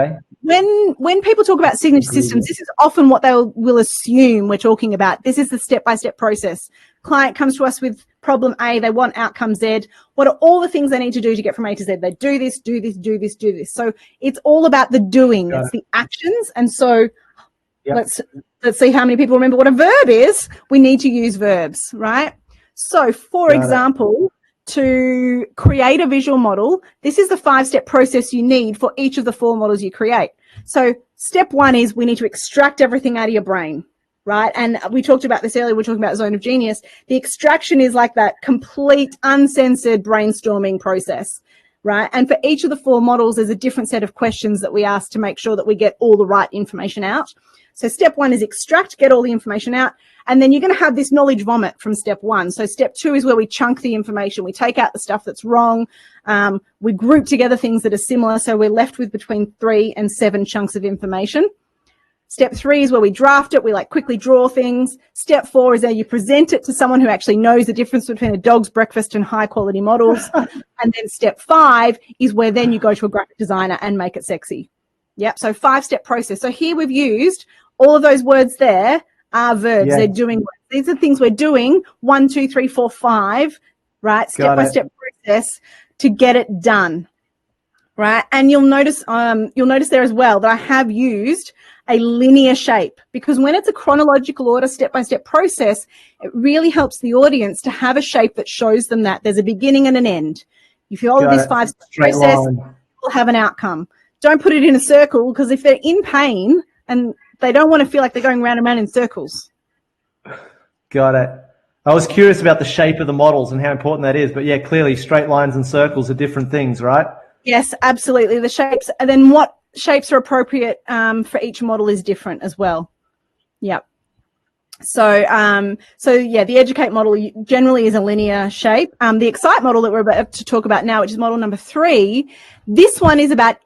when people talk about signature systems, this is often what they will assume we're talking about. This is the step-by-step process. Client comes to us with problem A, they want outcome Z. What are all the things they need to do to get from A to Z? They do this, do this, do this, do this. So it's all about the doing. It's the actions. And so let's see how many people remember what a verb is. We need to use verbs, right? So for example, to create a visual model, this is the 5-step process you need for each of the 4 models you create. So step 1 is we need to extract everything out of your brain, right? And we talked about this earlier. We're talking about zone of genius. The extraction is like that complete uncensored brainstorming process, right? And for each of the 4 models, there's a different set of questions that we ask to make sure that we get all the right information out. So step 1 is extract, get all the information out. And then you're going to have this knowledge vomit from step 1. So step 2 is where we chunk the information. We take out the stuff that's wrong. We group together things that are similar. So we're left with between 3 and 7 chunks of information. Step 3 is where we draft it. We like quickly draw things. Step 4 is where you present it to someone who actually knows the difference between a dog's breakfast and high quality models. And then step 5 is where then you go to a graphic designer and make it sexy. Yep. So 5-step process. So here we've used all of those words there are verbs. They're doing words. These are things we're doing. 1, 2, 3, 4, 5, right? Step-by-step process to get it done, right? And you'll notice there as well that I have used a linear shape, because when it's a chronological order, step-by-step process, it really helps the audience to have a shape that shows them that there's a beginning and an end. If you follow this 5-step process, you'll have an outcome. Don't put it in a circle, because if they're in pain and they don't want to feel like they're going round and round in circles. Got it. I was curious about the shape of the models and how important that is. But yeah, clearly straight lines and circles are different things, right? Yes, absolutely. The shapes, and then what shapes are appropriate for each model is different as well. Yep. So yeah, the educate model generally is a linear shape. The excite model that we're about to talk about now, which is model number 3, this one is about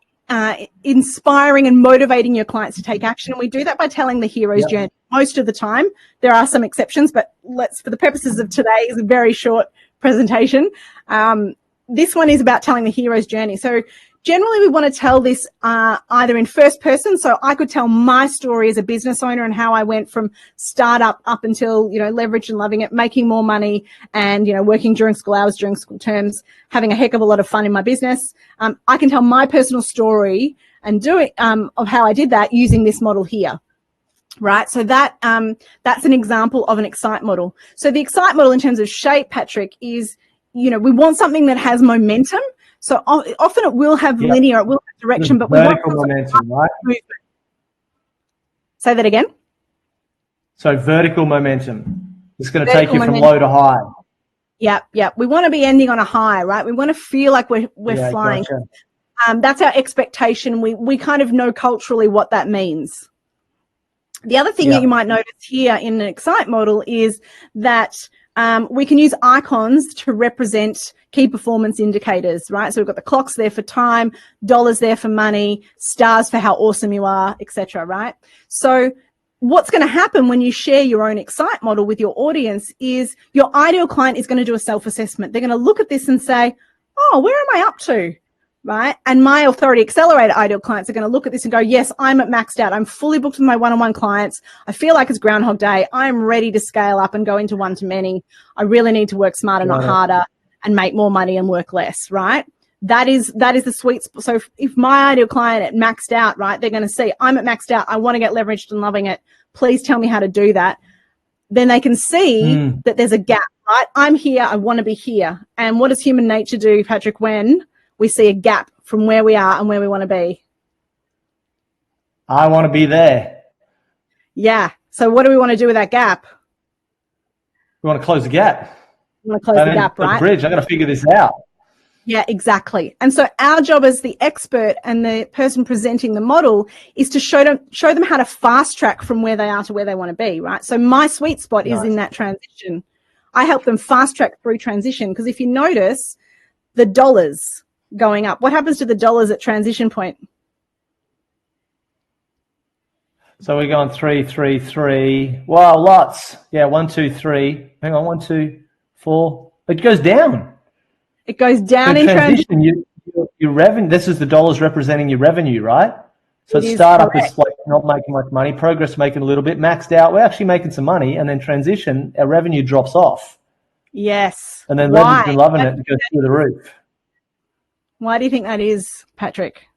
inspiring and motivating your clients to take action. And we do that by telling the hero's journey most of the time. There are some exceptions, but for the purposes of today's very short presentation, this one is about telling the hero's journey. So generally we want to tell this either in first person. So I could tell my story as a business owner and how I went from startup up until, leveraged and loving it, making more money and, working during school hours, during school terms, having a heck of a lot of fun in my business. I can tell my personal story and do it of how I did that using this model here. Right. So that's an example of an excite model. So the excite model in terms of shape, Patrick, is, we want something that has momentum. So often it will have linear, it will have direction, but we want momentum, right? Movement. Say that again. So vertical momentum. It's going to take you from low to high. Yeah. We want to be ending on a high, right? We want to feel like we're flying. Gotcha. That's our expectation. We kind of know culturally what that means. The other thing that you might notice here in an excite model is that we can use icons to represent key performance indicators, right? So we've got the clocks there for time, dollars there for money, stars for how awesome you are, etc., right? So what's going to happen when you share your own excite model with your audience is your ideal client is going to do a self-assessment. They're going to look at this and say, oh, where am I up to? Right? And my authority accelerator ideal clients are going to look at this and go, yes, I'm at maxed out. I'm fully booked with my one-on-one clients. I feel like it's Groundhog Day. I'm ready to scale up and go into one-to-many. I really need to work smarter, not harder, and make more money and work less, right? That is the sweet spot. So if my ideal client at maxed out, right, they're going to see, I'm at maxed out. I want to get leveraged and loving it. Please tell me how to do that. Then they can see that there's a gap, right? I'm here. I want to be here. And what does human nature do, Patrick, when we see a gap from where we are and where we want to be? I want to be there. Yeah. So what do we want to do with that gap? We want to close the gap. We want to close the gap, right? The bridge. I got to figure this out. Yeah, exactly. And so our job as the expert and the person presenting the model is to show them how to fast track from where they are to where they want to be, right? So my sweet spot is in that transition. I help them fast track through transition, because if you notice the dollars going up, what happens to the dollars at transition point? So we're going 3, 3, 3. Wow, lots. Yeah, 1, 2, 3. Hang on, 1, 2, 4. It goes down. It goes down So in transition. Your revenue. This is the dollars representing your revenue, right? So startup is like not making much money. Progress making a little bit. Maxed out, we're actually making some money, and then transition, our revenue drops off. Yes. And then revenue's been loving it and goes through the roof. Why do you think that is, Patrick?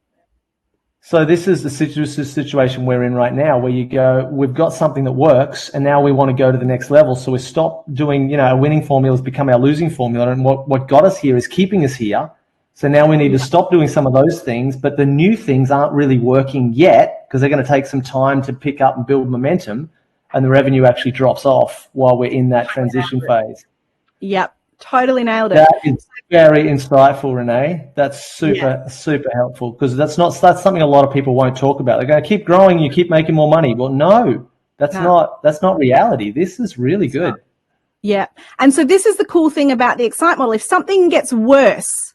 So this is the situation we're in right now, where you go, we've got something that works, and now we want to go to the next level. So we stop doing, our winning formula has become our losing formula, and what got us here is keeping us here. So now we need to stop doing some of those things, but the new things aren't really working yet because they're going to take some time to pick up and build momentum, and the revenue actually drops off while we're in that transition phase. Yep, totally nailed it. That is very insightful, Renee. That's super helpful, because that's something a lot of people won't talk about. They're going to keep growing, you keep making more money. Well, no, that's not reality. This is really good. Yeah. And so this is the cool thing about the Excite model. If something gets worse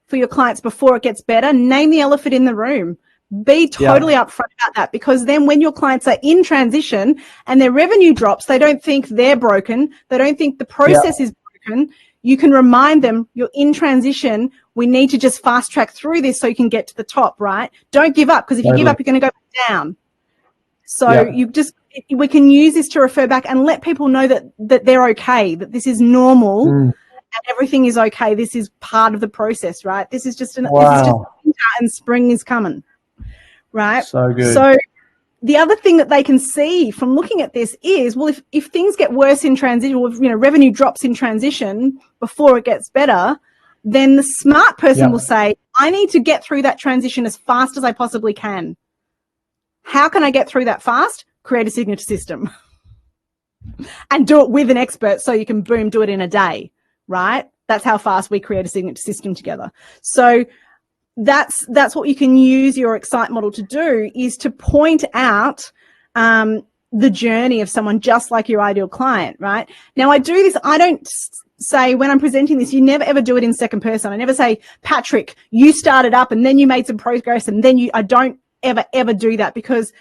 for your clients before it gets better, name the elephant in the room. Be totally upfront about that, because then when your clients are in transition and their revenue drops, they don't think they're broken. They don't think the process is broken. You can remind them, you're in transition. We need to just fast track through this so you can get to the top, right? Don't give up, because if you give up, you're going to go down. So we can use this to refer back and let people know that they're okay, that this is normal and everything is okay. This is part of the process, right? This is just winter and spring is coming, right? So good. So the other thing that they can see from looking at this is, well, if things get worse in transition, or if, revenue drops in transition before it gets better, then the smart person will say, I need to get through that transition as fast as I possibly can. How can I get through that fast? Create a signature system and do it with an expert, so you can do it in a day, right? That's how fast we create a signature system together. So that's what you can use your Excite model to do, is to point out the journey of someone just like your ideal client, right? Now, I do this. I don't say, when I'm presenting this, you never ever do it in second person. I never say, Patrick, you started up and then you made some progress and then I don't ever do that, because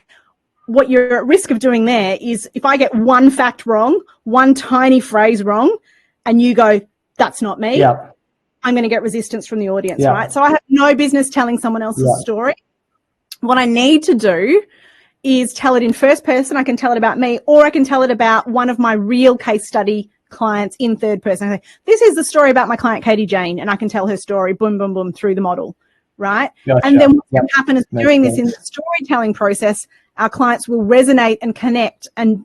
what you're at risk of doing there is, if I get one fact wrong, one tiny phrase wrong, and you go, that's not me, I'm going to get resistance from the audience, right? So I have no business telling someone else's story. What I need to do is tell it in first person. I can tell it about me, or I can tell it about one of my real case study clients in third person. I say, this is the story about my client, Katie Jane, and I can tell her story, boom, boom, boom, through the model, right? Gotcha. And then what can happen is, doing this in the storytelling process, our clients will resonate and connect and,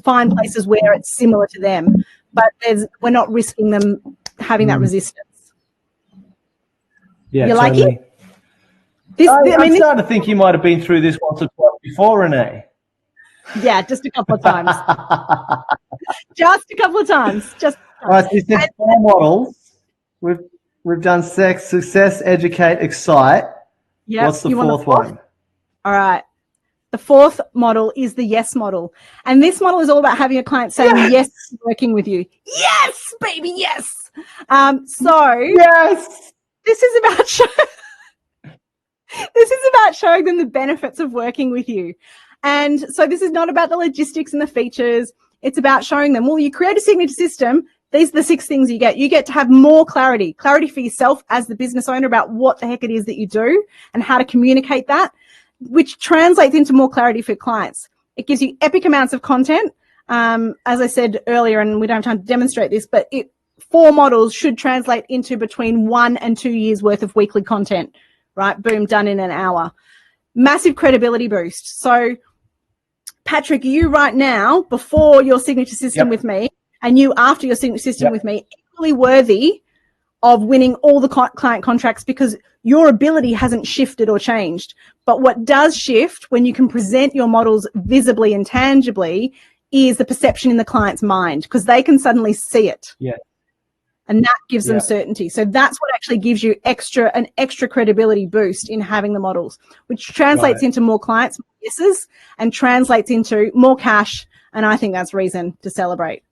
find places where it's similar to them. But we're not risking them having that resistance. Yeah, you totally. Like it? I'm starting to think you might have been through this once or twice before, Renee. Yeah, just a couple of times. Just a couple of times. All right, so you said 4 models. We've done sex, success, educate, excite. Yep. What's the fourth one? All right. The fourth model is the yes model. And this model is all about having a client saying yes to working with you. Yes, baby, yes. Yes. This is about showing them the benefits of working with you. And so this is not about the logistics and the features. It's about showing them, well, you create a signature system. These are the 6 things you get. You get to have more clarity for yourself as the business owner about what the heck it is that you do and how to communicate that, which translates into more clarity for clients. It gives you epic amounts of content. As I said earlier, and we don't have time to demonstrate this, but 4 models should translate into between 1 and 2 years worth of weekly content, right? Boom, done in an hour. Massive credibility boost. So, Patrick, you right now, before your signature system with me, and you after your signature system with me, equally worthy of winning all the client contracts, because your ability hasn't shifted or changed. But what does shift when you can present your models visibly and tangibly is the perception in the client's mind, because they can suddenly see it. Yeah. And that gives them certainty. So that's what actually gives you an extra credibility boost in having the models, which translates into more clients, more yeses, and translates into more cash. And I think that's reason to celebrate.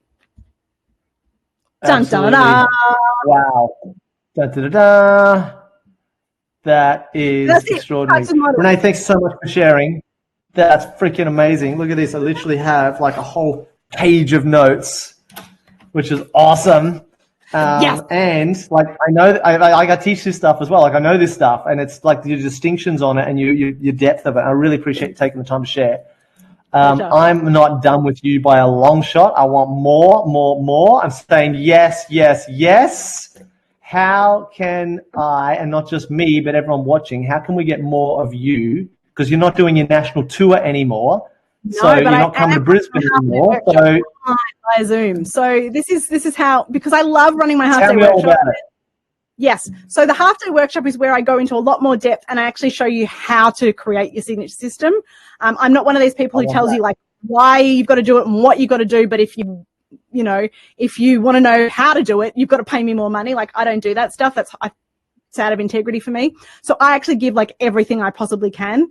Dun, dun, dun, dun. Wow. Dun, dun, dun, dun. That is extraordinary. Renee, thanks so much for sharing. That's freaking amazing. Look at this. I literally have like a whole page of notes, which is awesome. Yes. And like I know, I teach this stuff as well. Like I know this stuff, and it's like your distinctions on it and your depth of it. I really appreciate you taking the time to share. I'm not done with you by a long shot. I want more. I'm saying yes, yes, yes. How can I, and not just me, but everyone watching, how can we get more of you? Because you're not doing your national tour anymore. No, so you're not coming to Brisbane anymore. So by Zoom. So this is how, because I love running my half day workshop. Yes. So the half day workshop is where I go into a lot more depth and I actually show you how to create your signature system. I'm not one of these people who tells you like why you've got to do it and what you've got to do. But if if you want to know how to do it, you've got to pay me more money. Like I don't do that stuff. It's out of integrity for me. So I actually give like everything I possibly can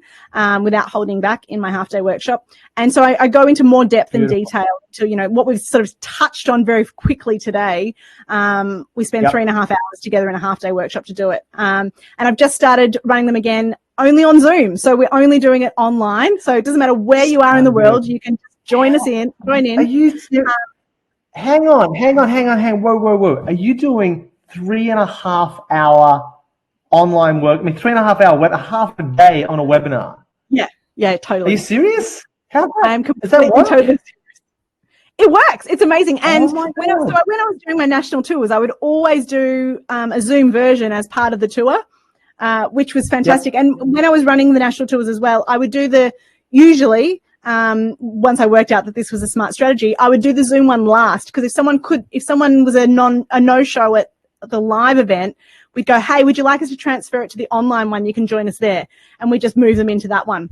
without holding back in my half day workshop. And so I go into more depth and detail to, what we've sort of touched on very quickly today. We spend 3.5 hours together in a half day workshop to do it. And I've just started running them again only on Zoom. So we're only doing it online. So it doesn't matter where you are in the world. You can join in. Are you serious? Hang on. Whoa. Are you doing 3.5 hour online work? I mean, 3.5 hour half a day on a webinar. Yeah, totally. Are you serious? I am completely totally serious. It works. It's amazing. And when I was doing my national tours, I would always do a Zoom version as part of the tour, which was fantastic. Yep. And when I was running the national tours as well, I would do usually once I worked out that this was a smart strategy, I would do the Zoom one last, because if someone was a no-show at the live event, we'd go, hey, would you like us to transfer it to the online one? You can join us there. And we just move them into that one.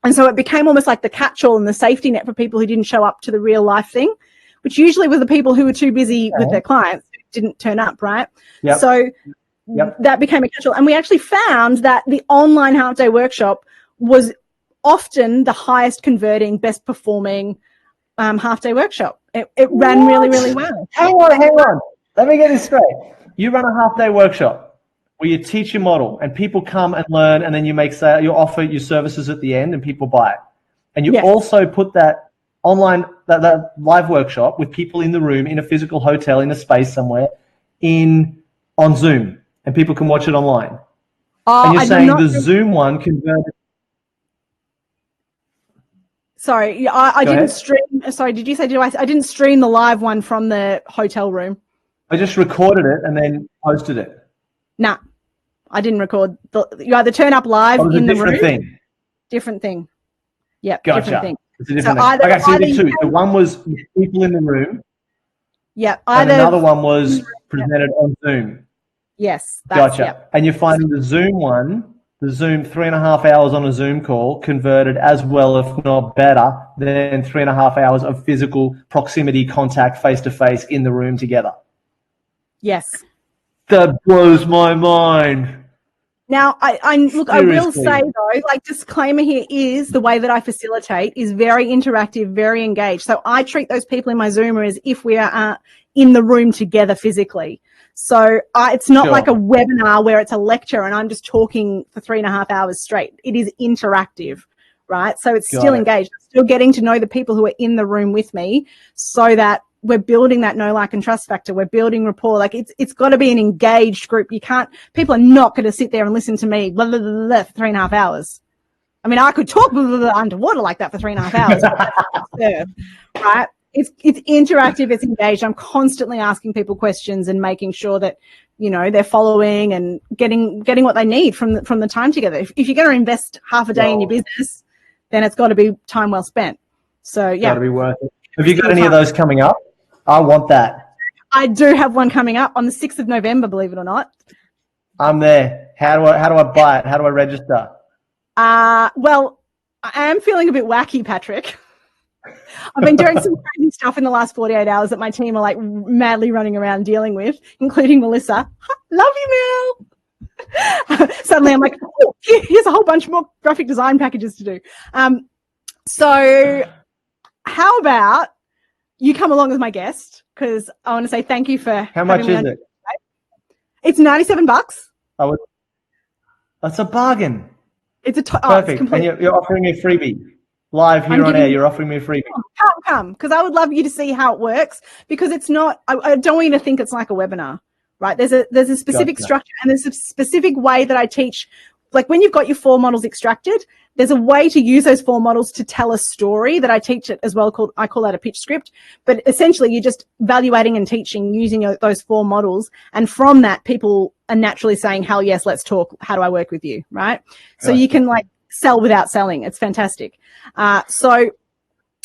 And so it became almost like the catch-all and the safety net for people who didn't show up to the real life thing, which usually were the people who were too busy with their clients who didn't turn up, right? Yep. So that became a catch-all. And we actually found that the online half-day workshop was often the highest converting, best performing half-day workshop. It ran really, really well. Hang on. Let me get this straight. You run a half-day workshop where you teach your model and people come and learn, and then you offer your services at the end and people buy it. And you also put that online, that live workshop with people in the room, in a physical hotel, in a space somewhere, on Zoom, and people can watch it online. And you're saying the Zoom one converted. Sorry, I didn't stream. Sorry, did you say I didn't stream the live one from the hotel room? I just recorded it and then posted it. Nah, I didn't record. You either turn up live in the room. Different thing. Yep. Gotcha. Different thing. It's a different thing. Okay, so you did two. The one was people in the room. Yep. And another one was presented on Zoom. Yes. Gotcha. Yep. And you're finding the Zoom one, the Zoom 3.5 hours on a Zoom call converted as well, if not better, than 3.5 hours of physical proximity contact face-to-face in the room together. Yes. That blows my mind. Now, I will say though, like disclaimer here is the way that I facilitate is very interactive, very engaged. So I treat those people in my Zoom as if we are in the room together physically. So it's not like a webinar where it's a lecture and I'm just talking for 3.5 hours straight. It is interactive, right? So it's still engaged. I'm still getting to know the people who are in the room with me, so that we're building that know, like, and trust factor. We're building rapport. Like it's got to be an engaged group. People are not going to sit there and listen to me blah, blah, blah, blah, for 3.5 hours. I mean, I could talk blah, blah, blah, underwater like that for 3.5 hours, but that's not right? It's interactive. It's engaged. I'm constantly asking people questions and making sure that, they're following and getting what they need from the time together. If you're going to invest half a day in your business, then it's got to be time well spent. So yeah. Got to be worth it. Have you got any of those coming up? I want that. I do have one coming up on the 6th of November, believe it or not. I'm there. How do I buy it? How do I register? Well, I am feeling a bit wacky, Patrick. I've been doing some crazy stuff in the last 48 hours that my team are like madly running around dealing with, including Melissa. Love you, Mel. Suddenly I'm like, oh, here's a whole bunch more graphic design packages to do. So how about you come along as my guest, because I want to say thank you for How much is it? It's $97. That's a bargain. It's perfect. And you're offering a freebie. Live here on air, you're offering me a freebie. Come, because I would love you to see how it works, because it's not, I don't want you to think it's like a webinar, right? There's a specific structure, and there's a specific way that I teach. Like when you've got your 4 models extracted, there's a way to use those 4 models to tell a story that I teach it as well. I call that a pitch script. But essentially, you're just evaluating and teaching using those 4 models. And from that, people are naturally saying, hell yes, let's talk. How do I work with you? Right. So you can like sell without selling. It's fantastic. So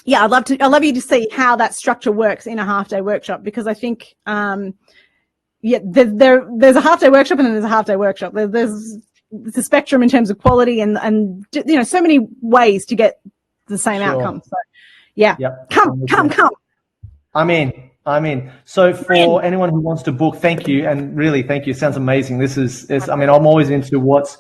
yeah, I'd love you to see how that structure works in a half-day workshop, because I think, there's a half-day workshop and then there's a half-day workshop. There's the spectrum in terms of quality and so many ways to get the same outcome. So yeah, come. I'm in. So for anyone who wants to book, thank you. And really, thank you. It sounds amazing. This is I'm always into what's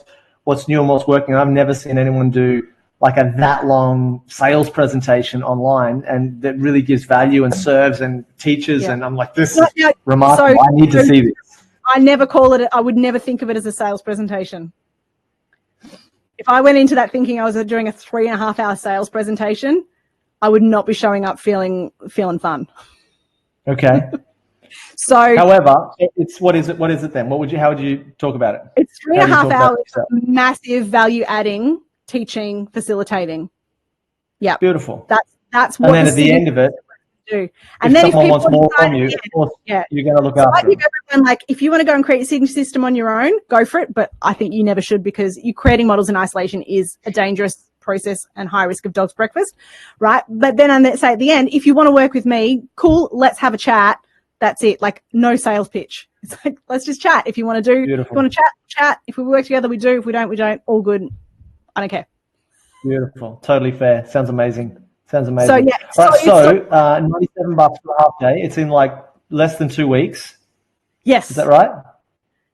new and what's working. I've never seen anyone do like that long sales presentation online, and that really gives value and serves and teaches. And I'm like, this is remarkable. So, I need to see this. I would never think of it as a sales presentation. If I went into that thinking I was doing a 3.5-hour sales presentation, I would not be showing up feeling fun. Okay. So, however, it's what is it then? How would you talk about it? It's 3.5 hours of massive value adding, teaching, facilitating. Yeah. Beautiful. That's what. And then at the end of it, do. And then if someone people wants more from you, of course, you're going to look after them. Everyone, like, if you want to go and create a signature system on your own, go for it. But I think you never should, because you creating models in isolation is a dangerous process and high risk of dog's breakfast, right? But then I say at the end, if you want to work with me, cool, let's have a chat. That's it. Like, no sales pitch. It's like, let's just chat. If you want to if you want to chat. If we work together, we do. If we don't, we don't. All good. I don't care. Beautiful. Totally fair. Sounds amazing. So yeah. So $97 for a half day. It's in like less than 2 weeks. Yes. Is that right?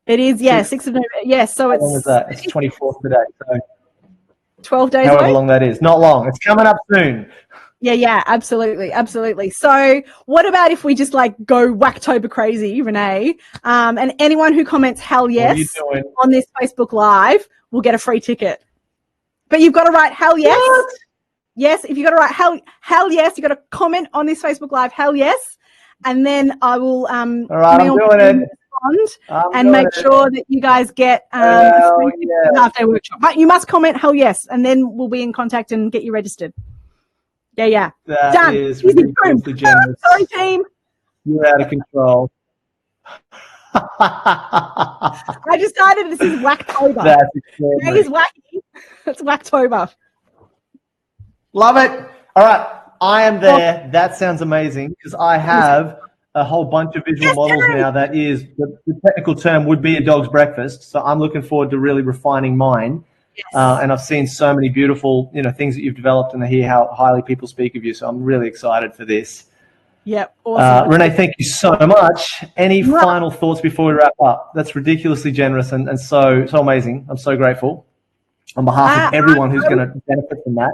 It is. Yeah. 6th of November. Yes. So how long is that? It's 24th today. So 12 days. However long that is. Not long. It's coming up soon. Yeah. Absolutely. So what about if we just like go Whacktober crazy, Renee? And anyone who comments hell yes on this Facebook Live will get a free ticket. But you've got to write hell yes. What? Yes, if you got to write hell yes, you got to comment on this Facebook Live hell yes, and then I will all right, I'm doing it. Respond and make sure that you guys get half-day workshop. But you must comment hell yes, and then we'll be in contact and get you registered. Yeah. That done. is ridiculously generous. Sorry, team. You're out of control. I decided this is Whacktober. That's extraordinary. It is wacky. It's Whacktober. Love it. All right. I am there. That sounds amazing, because I have a whole bunch of visual models now. That is, the technical term would be a dog's breakfast. So I'm looking forward to really refining mine. Yes. And I've seen so many beautiful, things that you've developed, and I hear how highly people speak of you. So I'm really excited for this. Yep. Awesome. Renee, thank you so much. Any final thoughts before we wrap up? That's ridiculously generous and so amazing. I'm so grateful on behalf of everyone who's going to benefit from that.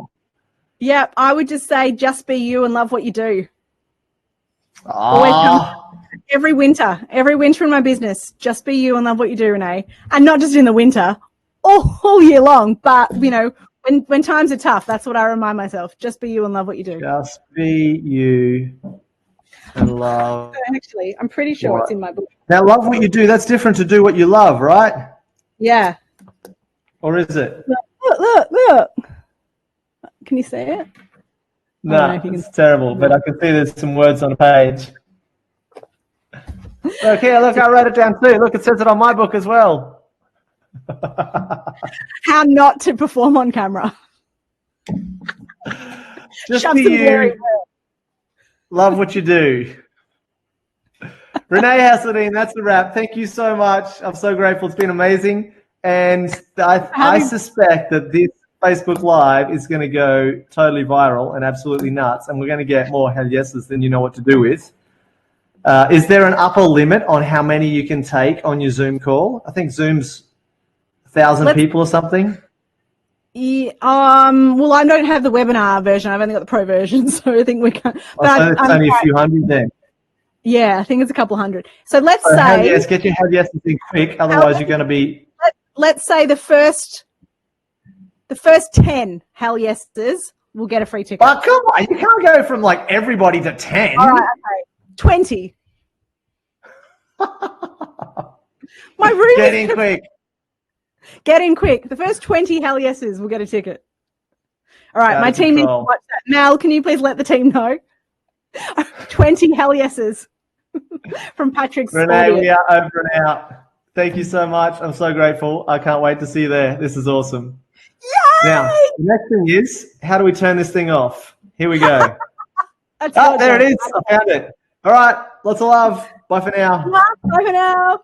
Yeah, I would just say, just be you and love what you do. Always come every winter in my business. Just be you and love what you do, Renee. And not just in the winter, all year long. But when times are tough, that's what I remind myself. Just be you and love what you do. Just be you and love. Actually, I'm pretty sure it's in my book. Now, love what you do. That's different to do what you love, right? Yeah. Or is it? Look. Can you see it? No, it's terrible, but I can see there's some words on a page. Okay, look, I wrote it down too. Look, it says it on my book as well. How not to perform on camera. Just be you. Love what you do. Renee Hasseltine, that's the wrap. Thank you so much. I'm so grateful. It's been amazing. And I suspect that this Facebook Live is going to go totally viral and absolutely nuts, and we're going to get more hell yeses than you know what to do with. Is there an upper limit on how many you can take on your Zoom call? I think Zoom's 1,000 people or something. Yeah, well, I don't have the webinar version. I've only got the pro version, so I think we can't. So it's only a few hundred then. Yeah, I think it's a couple hundred. So let's say yes, get your hell yeses in quick, otherwise you're going to be. Let's say the first 10 hell yeses will get a free ticket. But come on, you can't go from like everybody to 10. All right, okay. 20. My room Get in quick. Get in quick. The first 20 hell yeses will get a ticket. All right, my Out of team needs to control. watch that. Mal, can you please let the team know? 20 hell yeses from Patrick's Renee, audience. we are over and out. Thank you so much. I'm so grateful. I can't wait to see you there. This is awesome. Yay! Now, the next thing is, how do we turn this thing off? Here we go. That's Oh, your there job. it is. I found it. All right. Lots of love. Bye for now. Bye for now.